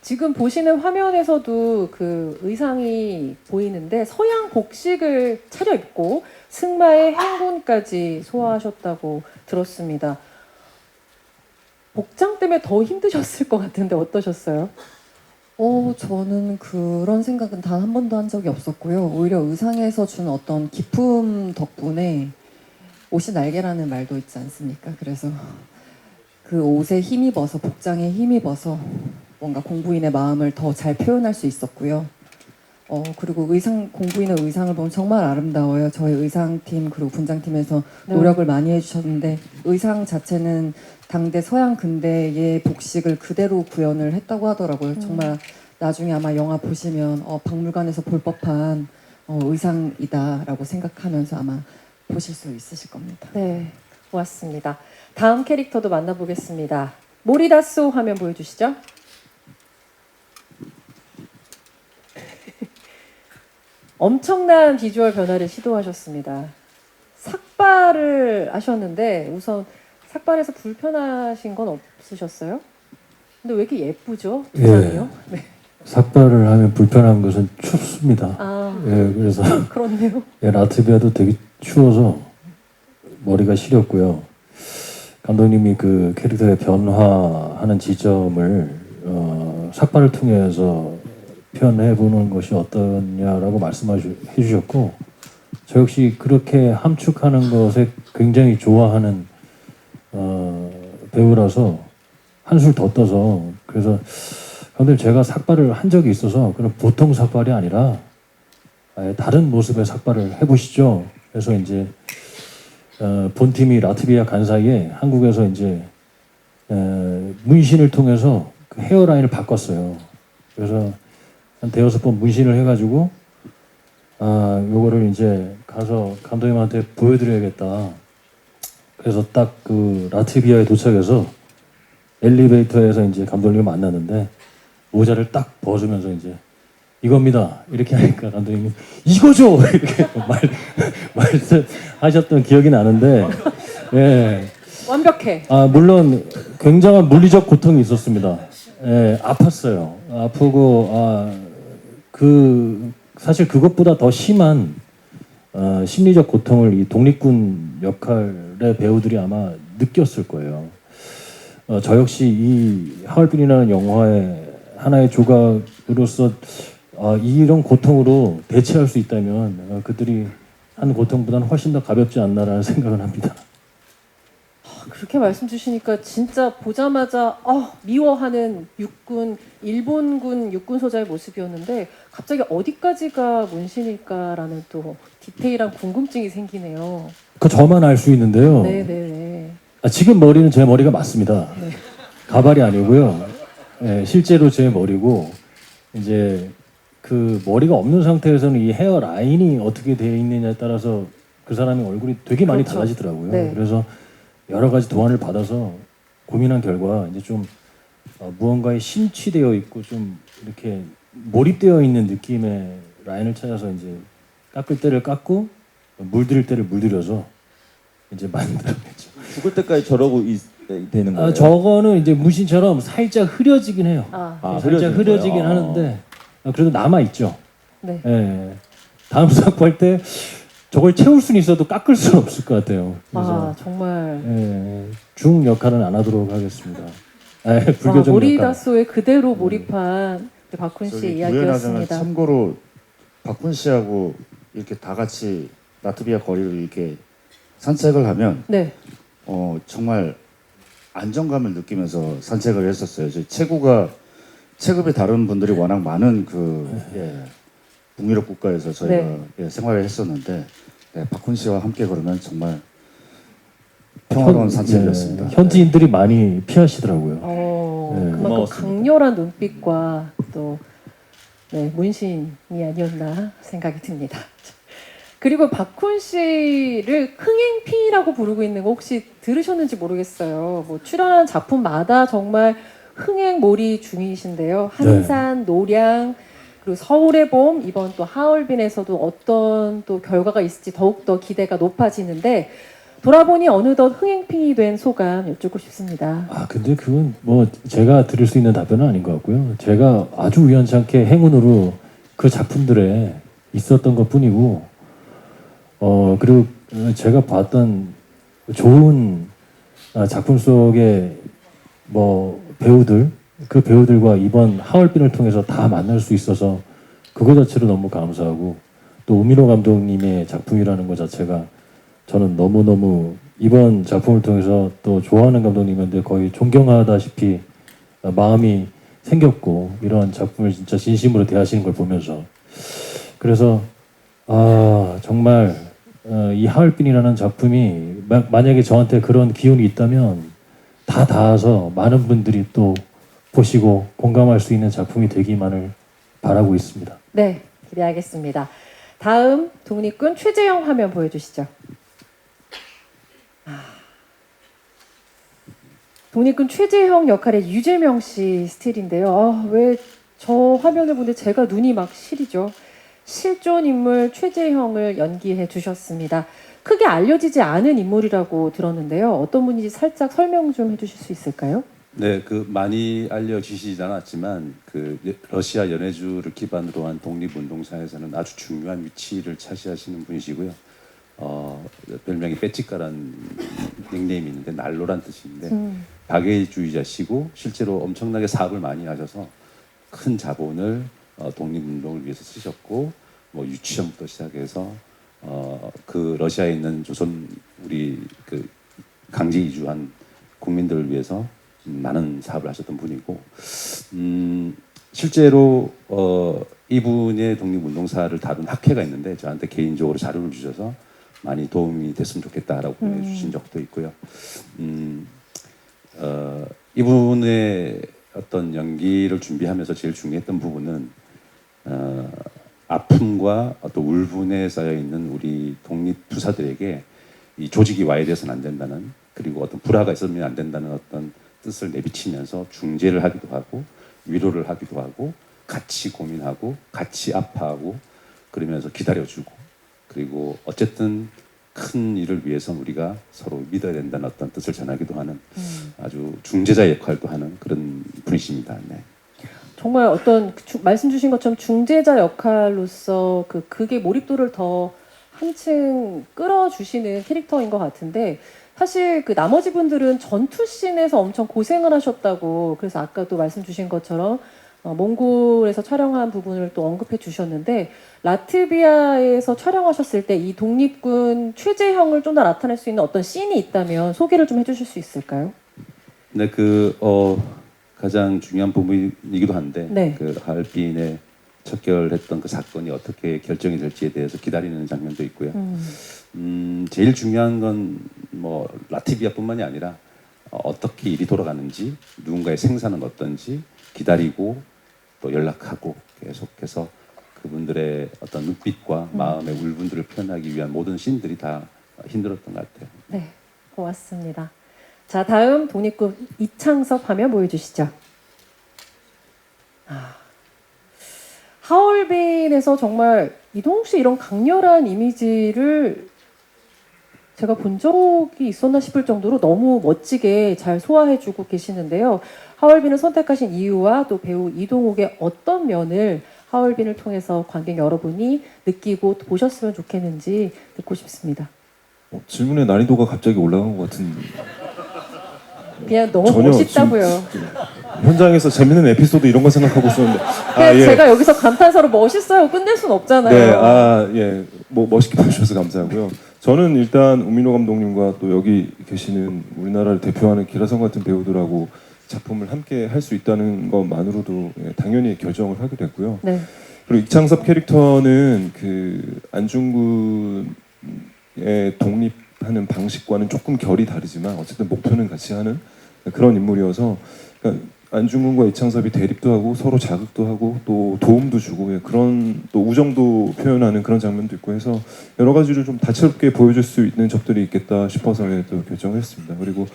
지금 보시는 화면에서도 그 의상이 보이는데 서양 복식을 차려입고 승마의 행군까지 소화하셨다고 들었습니다. 복장 때문에 더 힘드셨을 것 같은데 어떠셨어요? 저는 그런 생각은 단 한 번도 한 적이 없었고요. 오히려 의상에서 준 어떤 기품 덕분에 옷이 날개라는 말도 있지 않습니까? 그래서 그 옷에 힘입어서, 복장에 힘입어서 뭔가 공부인의 마음을 더 잘 표현할 수 있었고요. 그리고 의상 공부인의 의상을 보면 정말 아름다워요. 저희 의상팀 그리고 분장팀에서 네. 노력을 많이 해주셨는데 의상 자체는 당대 서양 근대의 복식을 그대로 구현을 했다고 하더라고요. 정말 나중에 아마 영화 보시면 박물관에서 볼 법한 의상이다라고 생각하면서 아마 보실 수 있으실 겁니다. 네, 고맙습니다. 다음 캐릭터도 만나보겠습니다. 모리다소 화면 보여주시죠. 엄청난 비주얼 변화를 시도하셨습니다. 삭발을 하셨는데 우선 삭발해서 불편하신 건 없으셨어요? 근데 왜 이렇게 예쁘죠? 두 사람이요? 네. 삭발을 하면 불편한 것은 춥습니다. 아, 예, 그래서 그렇네요. 예, 라트비아도 되게 추워서 머리가 시렸고요. 감독님이 그 캐릭터의 변화하는 지점을 삭발을 통해서 표현해 보는 것이 어떠냐라고 말씀해 주셨고, 저 역시 그렇게 함축하는 것에 굉장히 좋아하는 배우라서 한술 더 떠서, 그래서 감독님 제가 삭발을 한 적이 있어서 그런 보통 삭발이 아니라 아예 다른 모습의 삭발을 해보시죠. 그래서 이제 본팀이 라트비아 간 사이에 한국에서 이제 문신을 통해서 그 헤어라인을 바꿨어요. 그래서 한 대여섯 번 문신을 해가지고 요거를 이제 가서 감독님한테 보여드려야겠다. 그래서 딱 그 라트비아에 도착해서 엘리베이터에서 이제 감독님을 만났는데 모자를 딱 벗으면서 이제 이겁니다 이렇게 하니까 감독님이 이거죠 이렇게 말씀하셨던 기억이 나는데, 예. 완벽해. 물론 굉장한 물리적 고통이 있었습니다. 예, 아팠어요. 아프고 사실 그것보다 더 심한 심리적 고통을 이 독립군 역할의 배우들이 아마 느꼈을 거예요. 저 역시 이 하얼빈이라는 영화의 하나의 조각으로서 이런 고통으로 대체할 수 있다면 그들이 한 고통보다는 훨씬 더 가볍지 않나라는 생각을 합니다. 그렇게 말씀 주시니까 진짜 보자마자 미워하는 육군, 일본군 육군 소자의 모습이었는데 갑자기 어디까지가 문신일까라는 또 디테일한 궁금증이 생기네요. 그 저만 알 수 있는데요. 네네네. 지금 머리는 제 머리가 맞습니다. 네. 가발이 아니고요. 예, 실제로 제 머리고, 이제 그 머리가 없는 상태에서는 이 헤어 라인이 어떻게 되어 있느냐에 따라서 그 사람의 얼굴이 되게 많이 그렇죠. 달라지더라고요. 네. 그래서 여러 가지 도안을 받아서 고민한 결과 이제 좀 무언가에 심취되어 있고 좀 이렇게 몰입되어 있는 느낌의 라인을 찾아서 이제 깎을 때를 깎고 물들일 때를 물들여서 이제 만들어냈죠. 죽을 때까지 저러고 되는 거예요? 저거는 이제 문신처럼 살짝 흐려지긴 해요. 살짝 흐려지긴 거예요? 하는데 그래도 남아 있죠. 네. 예. 다음 삭발 때 저걸 채울 수는 있어도 깎을 수는 없을 것 같아요. 그래서 정말. 중 역할은 안 하도록 하겠습니다. 불교적 역할. 모리다소에 그대로 몰입한 박훈 씨 우연하자면 이야기였습니다. 참고로 박훈 씨하고 이렇게 다 같이 라트비아 거리를 이렇게 산책을 하면 네. 정말 안정감을 느끼면서 산책을 했었어요. 저희 체급이 다른 분들이 워낙 많은 북유럽 국가에서 저희가 생활을 했었는데 박훈 씨와 함께 걸으면 정말 평화로운 산책이었습니다. 현지인들이 많이 피하시더라고요. 그만큼 고마웠습니다. 강렬한 눈빛과 또 문신이 아니었나 생각이 듭니다. 그리고 박훈 씨를 흥행피라고 부르고 있는 거 혹시 들으셨는지 모르겠어요. 뭐 출연한 작품마다 정말 흥행몰이 중이신데요. 한산, 노량, 그리고 서울의 봄, 이번 또 하얼빈에서도 어떤 또 결과가 있을지 더욱더 기대가 높아지는데 돌아보니 어느덧 흥행핑이 된 소감 여쭙고 싶습니다. 근데 그건 뭐 제가 드릴 수 있는 답변은 아닌 것 같고요. 제가 아주 우연찮게 행운으로 그 작품들에 있었던 것 뿐이고, 그리고 제가 봤던 좋은 작품 속의 뭐 배우들, 그 배우들과 이번 하얼빈을 통해서 다 만날 수 있어서 그거 자체로 너무 감사하고, 또 우민호 감독님의 작품이라는 것 자체가 저는 너무너무 이번 작품을 통해서 또 좋아하는 감독님인데 거의 존경하다시피 마음이 생겼고, 이런 작품을 진짜 진심으로 대하시는 걸 보면서 그래서 정말 이 하얼빈이라는 작품이 만약에 저한테 그런 기운이 있다면 다 닿아서 많은 분들이 또 보시고 공감할 수 있는 작품이 되기만을 바라고 있습니다. 네, 기대하겠습니다. 다음 독립군 최재형 화면 보여주시죠. 독립군 최재형 역할의 유재명 씨 스틸인데요. 왜 저 화면을 보는데 제가 눈이 막 시리죠. 실존 인물 최재형을 연기해 주셨습니다. 크게 알려지지 않은 인물이라고 들었는데요. 어떤 분인지 살짝 설명 좀 해주실 수 있을까요? 네, 그 많이 알려지시지 않았지만 그 러시아 연해주를 기반으로 한 독립운동사에서는 아주 중요한 위치를 차지하시는 분이시고요. 별명이 빼찌까란 닉네임이 있는데 난로란 뜻인데 박애주의자시고 실제로 엄청나게 사업을 많이 하셔서 큰 자본을 독립운동을 위해서 쓰셨고 뭐 유치원부터 시작해서 그 러시아에 있는 조선 우리 그 강제 이주한 국민들을 위해서 많은 사업을 하셨던 분이고 실제로 이분의 독립운동사를 다룬 학회가 있는데 저한테 개인적으로 자료를 주셔서 많이 도움이 됐으면 좋겠다라고 보내주신 적도 있고요. 이분의 어떤 연기를 준비하면서 제일 중요했던 부분은 아픔과 어떤 울분에 쌓여 있는 우리 독립투사들에게 이 조직이 와해돼서는 안 된다는, 그리고 어떤 불화가 있으면 안 된다는 어떤 뜻을 내비치면서 중재를 하기도 하고 위로를 하기도 하고 같이 고민하고 같이 아파하고 그러면서 기다려주고, 그리고 어쨌든 큰 일을 위해서 우리가 서로 믿어야 된다는 어떤 뜻을 전하기도 하는 아주 중재자 역할도 하는 그런 분이십니다. 네. 정말 어떤 말씀 주신 것처럼 중재자 역할로서 그게 몰입도를 더 한층 끌어주시는 캐릭터인 것 같은데, 사실 그 나머지 분들은 전투씬에서 엄청 고생을 하셨다고, 그래서 아까도 말씀 주신 것처럼 몽골에서 촬영한 부분을 또 언급해 주셨는데, 라트비아에서 촬영하셨을 때 이 독립군 최재형을 좀 더 나타낼 수 있는 어떤 씬이 있다면 소개를 좀 해주실 수 있을까요? 네, 가장 중요한 부분이기도 한데, 네. 그 하얼빈의 척결했던 그 사건이 어떻게 결정이 될지에 대해서 기다리는 장면도 있고요. 제일 중요한 건 뭐 라트비아뿐만이 아니라 어떻게 일이 돌아가는지, 누군가의 생사는 어떤지 기다리고 또 연락하고 계속해서 그분들의 어떤 눈빛과 마음의 울분들을 표현하기 위한 모든 씬들이 다 힘들었던 것 같아요. 네, 고맙습니다. 자, 다음 독립군 이창섭 화면 보여주시죠. 하얼빈에서 정말 이동욱 씨 이런 강렬한 이미지를 제가 본 적이 있었나 싶을 정도로 너무 멋지게 잘 소화해주고 계시는데요. 하얼빈을 선택하신 이유와 또 배우 이동욱의 어떤 면을 하얼빈을 통해서 관객 여러분이 느끼고 보셨으면 좋겠는지 듣고 싶습니다. 질문의 난이도가 갑자기 올라간 것 같은. 그냥 너무 전혀 멋있다고요. 현장에서 재밌는 에피소드 이런 거 생각하고 있었는데. 그냥 제가 여기서 감탄사로 멋있어요 끝낼 순 없잖아요. 네, 예, 뭐 멋있게 봐주셔서 감사하고요. 저는 일단 우민호 감독님과 또 여기 계시는 우리나라를 대표하는 기라성 같은 배우들하고 작품을 함께 할 수 있다는 것만으로도 당연히 결정을 하게 됐고요. 네. 그리고 이창섭 캐릭터는 그 안중근의 독립하는 방식과는 조금 결이 다르지만 어쨌든 목표는 같이 하는 그런 인물이어서, 그러니까 안중근과 이창섭이 대립도 하고 서로 자극도 하고 또 도움도 주고 그런 또 우정도 표현하는 그런 장면도 있고 해서 여러 가지로 좀 다채롭게 보여줄 수 있는 점들이 있겠다 싶어서 또 결정을 했습니다. 그리고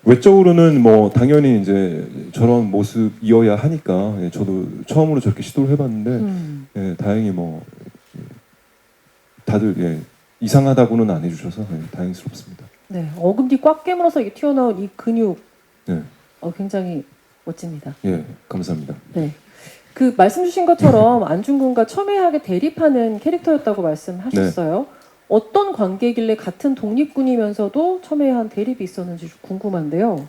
외적으로는 뭐 당연히 이제 저런 모습이어야 하니까 저도 처음으로 저렇게 시도를 해봤는데 다행히 뭐 다들 이상하다고는 안 해주셔서 다행스럽습니다. 네, 어금니 꽉 깨물어서 이게 튀어나온 이 근육, 네. 굉장히 멋집니다. 예, 감사합니다. 네, 그 말씀 주신 것처럼 안중근과 첨예하게 대립하는 캐릭터였다고 말씀하셨어요. 네. 어떤 관계길래 같은 독립군이면서도 첨예한 대립이 있었는지 좀 궁금한데요.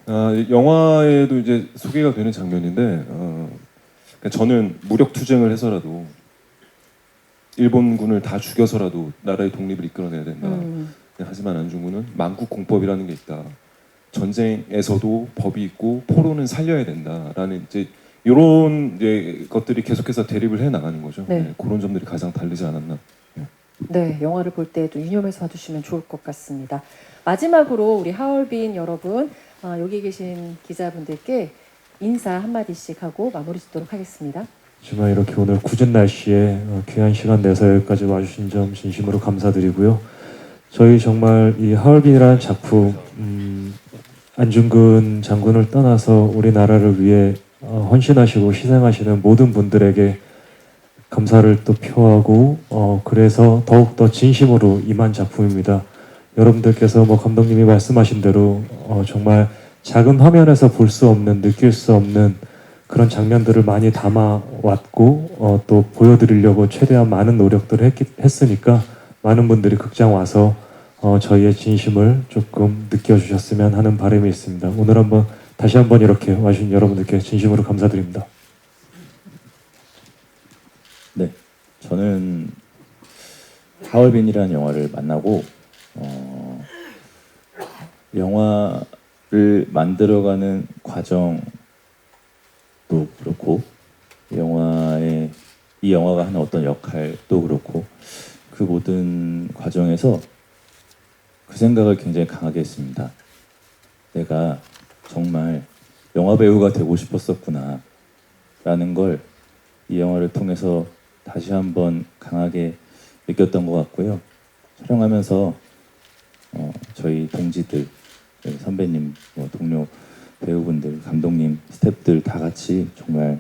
영화에도 이제 소개가 되는 장면인데, 그러니까 저는 무력 투쟁을 해서라도 일본군을 다 죽여서라도 나라의 독립을 이끌어내야 된다. 하지만 안중근은 만국공법이라는 게 있다. 전쟁에서도 법이 있고 포로는 살려야 된다라는 이제 이런 것들이 계속해서 대립을 해 나가는 거죠. 네. 네, 그런 점들이 가장 다르지 않았나. 네, 영화를 볼 때 또 유념해서 봐주시면 좋을 것 같습니다. 마지막으로 우리 하얼빈 여러분, 여기 계신 기자분들께 인사 한마디씩 하고 마무리 짓도록 하겠습니다. 정말 이렇게 오늘 굳은 날씨에 귀한 시간 내서 여기까지 와주신 점 진심으로 감사드리고요. 저희 정말 이 하얼빈이라는 작품, 안중근 장군을 떠나서 우리나라를 위해 헌신하시고 희생하시는 모든 분들에게 감사를 또 표하고 그래서 더욱더 진심으로 임한 작품입니다. 여러분들께서 뭐 감독님이 말씀하신 대로 정말 작은 화면에서 볼 수 없는, 느낄 수 없는 그런 장면들을 많이 담아왔고 또 보여드리려고 최대한 많은 노력들을 했으니까 많은 분들이 극장 와서 저희의 진심을 조금 느껴주셨으면 하는 바람이 있습니다. 오늘 다시 한번 이렇게 와주신 여러분들께 진심으로 감사드립니다. 네, 저는 하얼빈이라는 영화를 만나고 영화를 만들어가는 과정도 그렇고 이 영화가 하는 어떤 역할도 그렇고 그 모든 과정에서 그 생각을 굉장히 강하게 했습니다. 내가 정말 영화 배우가 되고 싶었었구나 라는 걸 이 영화를 통해서 다시 한번 강하게 느꼈던 것 같고요. 촬영하면서 저희 동지들, 선배님, 동료 배우분들, 감독님, 스태프들 다 같이 정말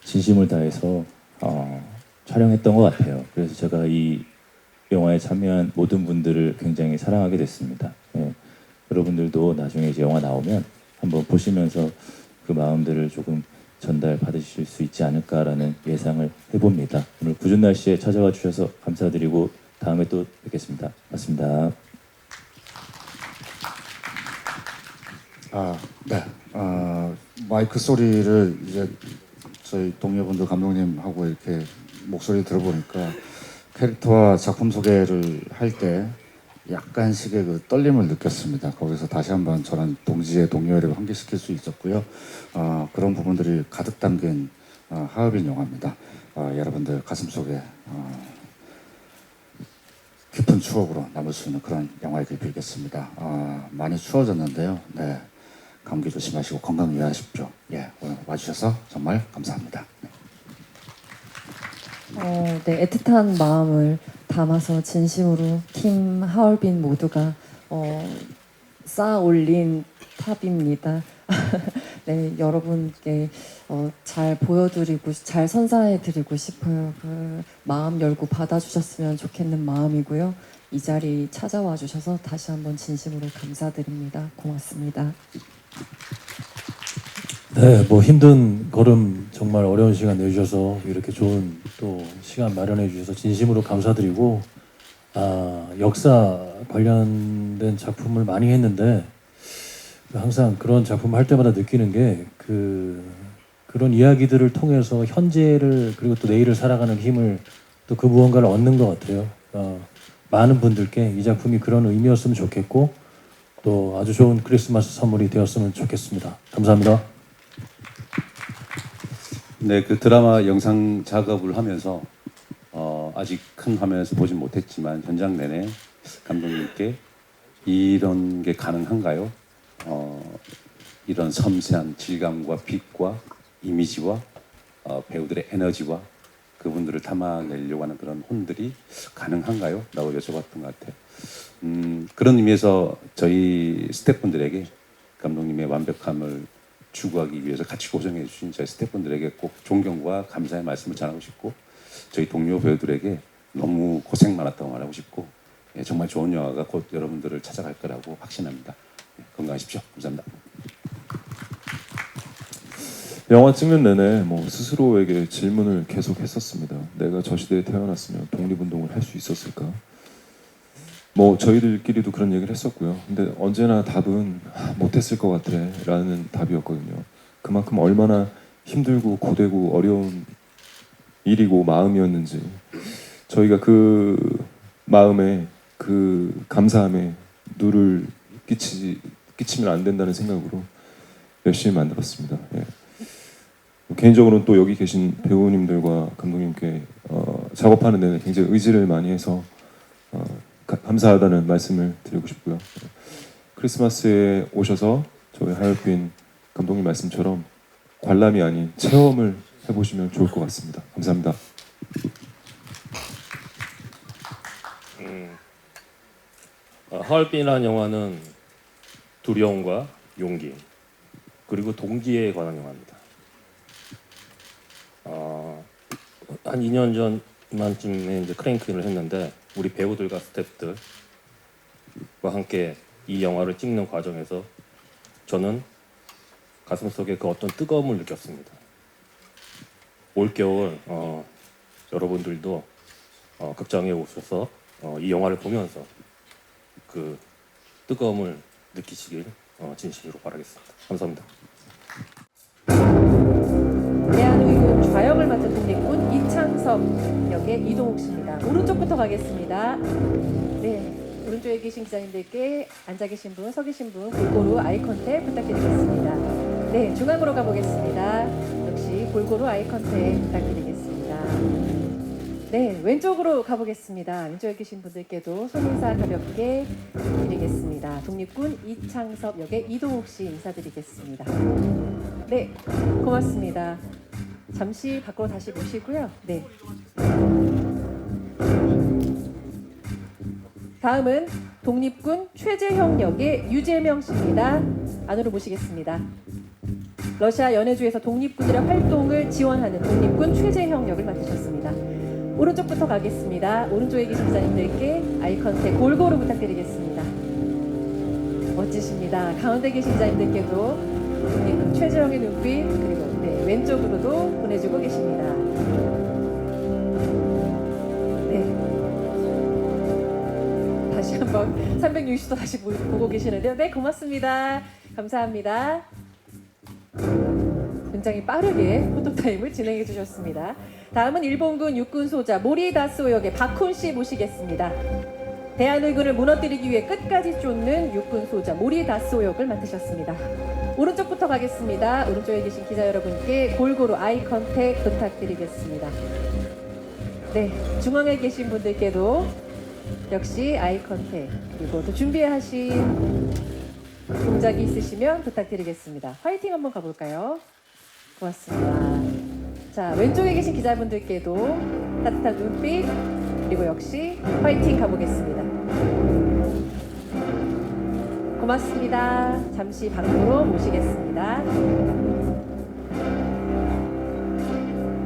진심을 다해서 촬영했던 것 같아요. 그래서 제가 이 영화에 참여한 모든 분들을 굉장히 사랑하게 됐습니다. 예. 여러분들도 나중에 이제 영화 나오면 한번 보시면서 그 마음들을 조금 전달 받으실 수 있지 않을까라는 예상을 해봅니다. 오늘 궂은 날씨에 찾아와 주셔서 감사드리고 다음에 또 뵙겠습니다. 고맙습니다. 네. 마이크 소리를 이제 저희 동료분들 감독님하고 이렇게 목소리 들어보니까 캐릭터와 작품 소개를 할 때 약간씩의 그 떨림을 느꼈습니다. 거기서 다시 한번 저는 동지의 동료애를 환기시킬 수 있었고요. 그런 부분들이 가득 담긴 하얼빈 영화입니다. 여러분들 가슴속에 깊은 추억으로 남을 수 있는 그런 영화이길 빌겠습니다. 많이 추워졌는데요. 네, 감기 조심하시고 건강 유의하십시오. 예, 오늘 와주셔서 정말 감사합니다. 네, 애틋한 마음을 담아서 진심으로 팀 하얼빈 모두가 쌓아 올린 탑입니다. 네, 여러분께 잘 보여드리고 잘 선사해드리고 싶어요. 그 마음 열고 받아주셨으면 좋겠는 마음이고요. 이 자리 찾아와 주셔서 다시 한번 진심으로 감사드립니다. 고맙습니다. 네, 뭐 힘든 걸음 정말 어려운 시간 내주셔서 이렇게 좋은 또 시간 마련해 주셔서 진심으로 감사드리고 역사 관련된 작품을 많이 했는데 항상 그런 작품 할 때마다 느끼는 게 그런 이야기들을 통해서 현재를 그리고 또 내일을 살아가는 힘을 또 그 무언가를 얻는 것 같아요. 많은 분들께 이 작품이 그런 의미였으면 좋겠고 또 아주 좋은 크리스마스 선물이 되었으면 좋겠습니다. 감사합니다. 네, 그 드라마 영상 작업을 하면서 아직 큰 화면에서 보진 못했지만 현장 내내 감독님께 이런 게 가능한가요? 이런 섬세한 질감과 빛과 이미지와 배우들의 에너지와 그분들을 담아내려고 하는 그런 혼들이 가능한가요? 라고 여쭤봤던 것 같아요. 그런 의미에서 저희 스태프분들에게 감독님의 완벽함을 추구하기 위해서 같이 고생해 주신 저희 스태프분들에게 꼭 존경과 감사의 말씀을 전하고 싶고 저희 동료 배우들에게 너무 고생 많았다고 말하고 싶고 정말 좋은 영화가 곧 여러분들을 찾아갈 거라고 확신합니다. 건강하십시오. 감사합니다. 영화 찍는 내내 스스로에게 질문을 계속 했었습니다. 내가 저 시대에 태어났으면 독립운동을 할 수 있었을까? 저희들끼리도 그런 얘기를 했었고요. 근데 언제나 답은 못했을 것 같아 라는 답이었거든요. 그만큼 얼마나 힘들고 고되고 어려운 일이고 마음이었는지 저희가 그 마음에 그 감사함에 누를 끼치면 안 된다는 생각으로 열심히 만들었습니다. 예. 개인적으로는 또 여기 계신 배우님들과 감독님께 작업하는 데는 굉장히 의지를 많이 해서 감사하다는 말씀을 드리고 싶고요. 크리스마스에 오셔서 저희 하얼빈 감독님 말씀처럼 관람이 아닌 체험을 해보시면 좋을 것 같습니다. 감사합니다. 하얼빈이라는 영화는 두려움과 용기 그리고 동기에 관한 영화입니다. 한 2년 전만쯤에 이제 크랭크인을 했는데 우리 배우들과 스태프들과 함께 이 영화를 찍는 과정에서 저는 가슴속에 그 어떤 뜨거움을 느꼈습니다. 올겨울 여러분들도 극장에 오셔서 이 영화를 보면서 그 뜨거움을 느끼시길 진심으로 바라겠습니다. 감사합니다. 대한의군 좌역을 맡은 독립군 이창섭 역의 이동욱 씨입니다. 오른쪽부터 가겠습니다. 네, 오른쪽에 계신 기자님들께 앉아 계신 분, 서 계신 분 골고루 아이 컨택 부탁드리겠습니다. 네, 중앙으로 가보겠습니다. 역시 골고루 아이 컨택 부탁드리겠습니다. 네, 왼쪽으로 가보겠습니다. 왼쪽에 계신 분들께도 손인사 가볍게 드리겠습니다. 독립군 이창섭 역의 이동욱 씨 인사드리겠습니다. 네, 고맙습니다. 잠시 밖으로 다시 모시고요. 네. 다음은 독립군 최재형 역의 유재명 씨입니다. 안으로 모시겠습니다. 러시아 연해주에서 독립군들의 활동을 지원하는 독립군 최재형 역을 맡으셨습니다. 오른쪽부터 가겠습니다. 오른쪽에 계신 기자님들께 아이 컨택 골고루 부탁드리겠습니다. 멋지십니다. 가운데 계신 기자님들께도 독립군 최재형의 눈빛 그리고 네, 왼쪽으로도 보내주고 계십니다. 네. 다시 한번 360도 다시 보고 계시는데요. 네, 고맙습니다. 감사합니다. 굉장히 빠르게 포토타임을 진행해 주셨습니다. 다음은 일본군 육군 소자 모리다스오 역의 박훈 씨 모시겠습니다. 대한의군을 무너뜨리기 위해 끝까지 쫓는 육군 소자 모리다스오 역을 맡으셨습니다. 오른쪽부터 가겠습니다. 오른쪽에 계신 기자 여러분께 골고루 아이 컨택 부탁드리겠습니다. 네, 중앙에 계신 분들께도 역시 아이 컨택 그리고 또 준비하신 동작이 있으시면 부탁드리겠습니다. 화이팅 한번 가볼까요? 고맙습니다. 자, 왼쪽에 계신 기자분들께도 따뜻한 눈빛 그리고 역시 화이팅 가보겠습니다. 고맙습니다. 잠시 밖으로 모시겠습니다.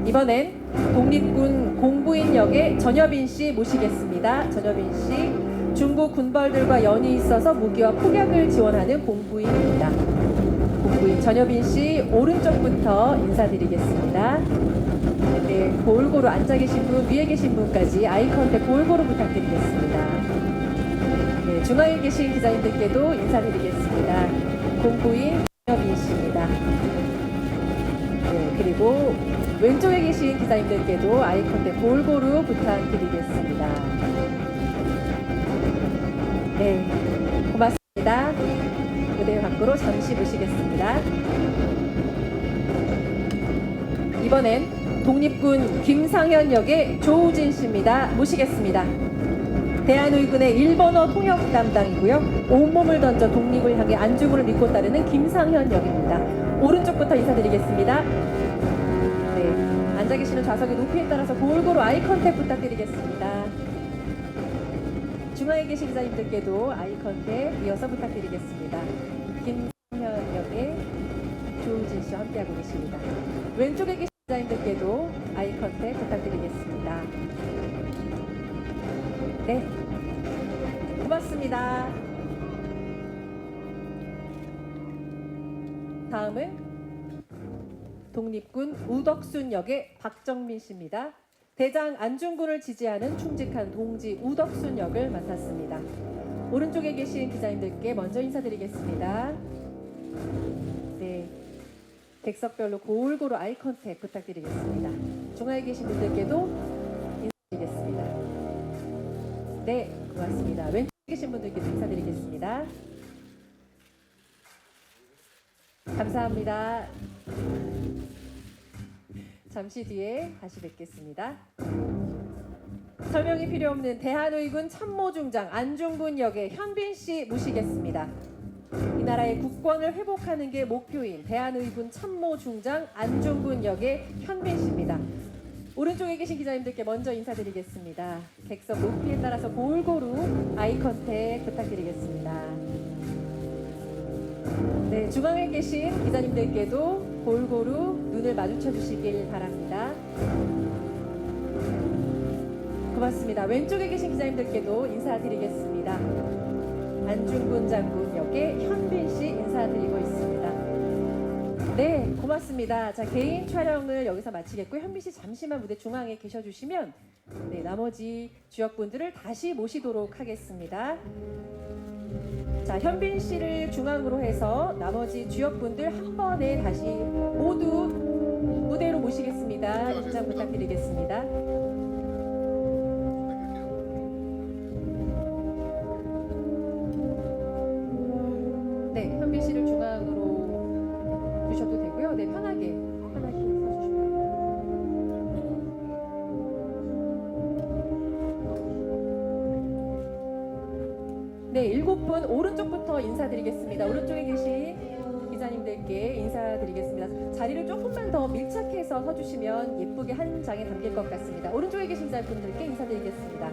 이번엔 독립군 공부인 역의 전여빈 씨 모시겠습니다. 전여빈 씨 중국 군벌들과 연이 있어서 무기와 폭약을 지원하는 공부인입니다. 공부인 전여빈 씨 오른쪽부터 인사드리겠습니다. 네, 골고루 앉아 계신 분, 위에 계신 분까지 아이 컨택 골고루 부탁드리겠습니다. 네, 중앙에 계신 기자님들께도 인사드리겠습니다. 공부인 전여빈 씨입니다. 네, 그리고 왼쪽에 계신 기자님들께도 아이 컨택 골고루 부탁드리겠습니다. 네, 고맙습니다. 무대 밖으로 잠시 모시겠습니다. 이번엔 독립군 김상현 역의 조우진 씨입니다. 모시겠습니다. 대한의군의 일본어 통역 담당이고요. 온몸을 던져 독립을 향해 안중근을 믿고 따르는 김상현 역입니다. 오른쪽부터 인사드리겠습니다. 네, 앉아 계시는 좌석의 높이에 따라서 골고루 아이 컨택 부탁드리겠습니다. 중앙에 계신 기자님들께도 아이 컨택 이어서 부탁드리겠습니다. 김상현 역의 조우진 씨와 함께하고 계십니다. 왼쪽에 계신 기자님들께도 아이 컨택 부탁드리겠습니다. 네, 고맙습니다. 다음은 독립군 우덕순 역의 박정민 씨입니다. 대장 안중근을 지지하는 충직한 동지 우덕순 역을 맡았습니다. 오른쪽에 계신 기자님들께 먼저 인사드리겠습니다. 네, 객석별로 골고루 아이 컨택 부탁드리겠습니다. 중앙에 계신 분들께도 인사드리겠습니다. 네, 고맙습니다. 왼쪽에 계신 분들께도 인사드리겠습니다. 감사합니다. 잠시 뒤에 다시 뵙겠습니다. 설명이 필요 없는 대한의군 참모중장 안중근 역의 현빈 씨 모시겠습니다. 이 나라의 국권을 회복하는 게 목표인 대한의군 참모중장 안중근 역의 현빈 씨입니다. 오른쪽에 계신 기자님들께 먼저 인사드리겠습니다. 객석 높이에 따라서 골고루 아이 컨택 부탁드리겠습니다. 네, 중앙에 계신 기자님들께도 골고루 눈을 마주쳐 주시길 바랍니다. 고맙습니다. 왼쪽에 계신 기자님들께도 인사드리겠습니다. 안중근 장군 역의 현빈 씨 인사드리고 있습니다. 네, 고맙습니다. 자, 개인 촬영을 여기서 마치겠고요. 현빈 씨 잠시만 무대 중앙에 계셔주시면 네, 나머지 주역분들을 다시 모시도록 하겠습니다. 자, 현빈 씨를 중앙으로 해서 나머지 주역분들 한 번에 다시 모두 무대로 모시겠습니다. 입장 부탁드리겠습니다. 네, 현빈 씨를 중앙으로 두셔도 되고요. 네, 편하게 서주시면 됩니다. 네, 7분 오른쪽부터 인사드리겠습니다. 오른쪽에 계신 기자님들께 인사드리겠습니다. 자리를 조금만 더 밀착해서 서주시면 예쁘게 한 장에 담길 것 같습니다. 오른쪽에 계신 기자분들께 인사드리겠습니다.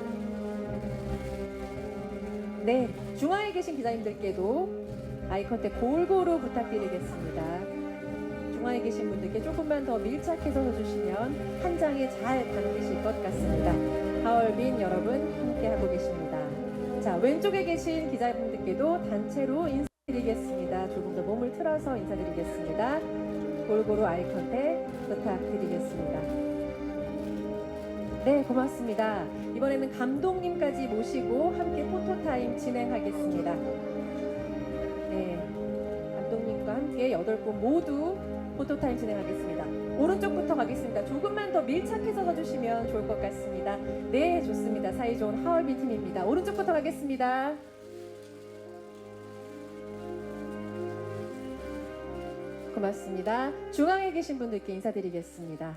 네, 중앙에 계신 기자님들께도 아이 컨택 골고루 부탁드리겠습니다. 중앙에 계신 분들께 조금만 더 밀착해서 서주시면 한 장에 잘 담기실 것 같습니다. 하얼빈 여러분 함께하고 계십니다. 자, 왼쪽에 계신 기자분들께도 단체로 인사드리겠습니다. 조금 더 몸을 틀어서 인사드리겠습니다. 골고루 아이 컨택 부탁드리겠습니다. 네, 고맙습니다. 이번에는 감독님까지 모시고 함께 포토타임 진행하겠습니다. 네, 감독님과 함께 8분 모두 포토타임 진행하겠습니다. 오른쪽부터 가겠습니다. 조금만 더 밀착해서 서주시면 좋을 것 같습니다. 네, 좋습니다. 사이좋은 하얼빈 팀입니다. 오른쪽부터 가겠습니다. 고맙습니다. 중앙에 계신 분들께 인사드리겠습니다.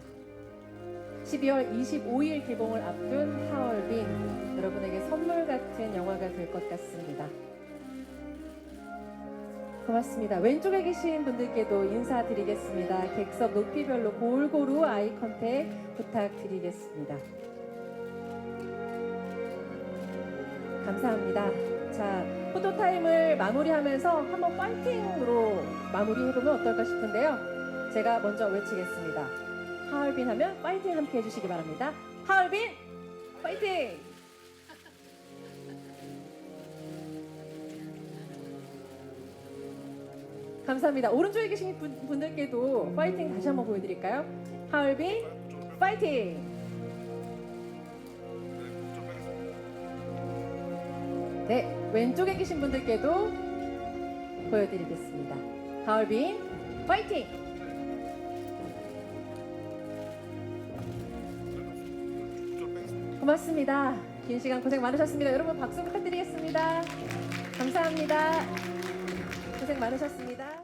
12월 25일 개봉을 앞둔 하얼빈, 여러분에게 선물 같은 영화가 될 것 같습니다. 고맙습니다. 왼쪽에 계신 분들께도 인사드리겠습니다. 객석 높이별로 골고루 아이 컨택 부탁드리겠습니다. 감사합니다. 자, 포토타임을 마무리하면서 한번 파이팅으로 마무리해보면 어떨까 싶은데요. 제가 먼저 외치겠습니다. 하얼빈 하면 파이팅 함께 해주시기 바랍니다. 하얼빈 파이팅! 감사합니다. 오른쪽에 계신 분들께도 파이팅 다시 한번 보여드릴까요? 하얼빈 파이팅! 네, 왼쪽에 계신 분들께도 보여드리겠습니다. 하얼빈 파이팅! 고맙습니다. 긴 시간 고생 많으셨습니다. 여러분 박수 부탁드리겠습니다. 감사합니다. 고생 많으셨습니다.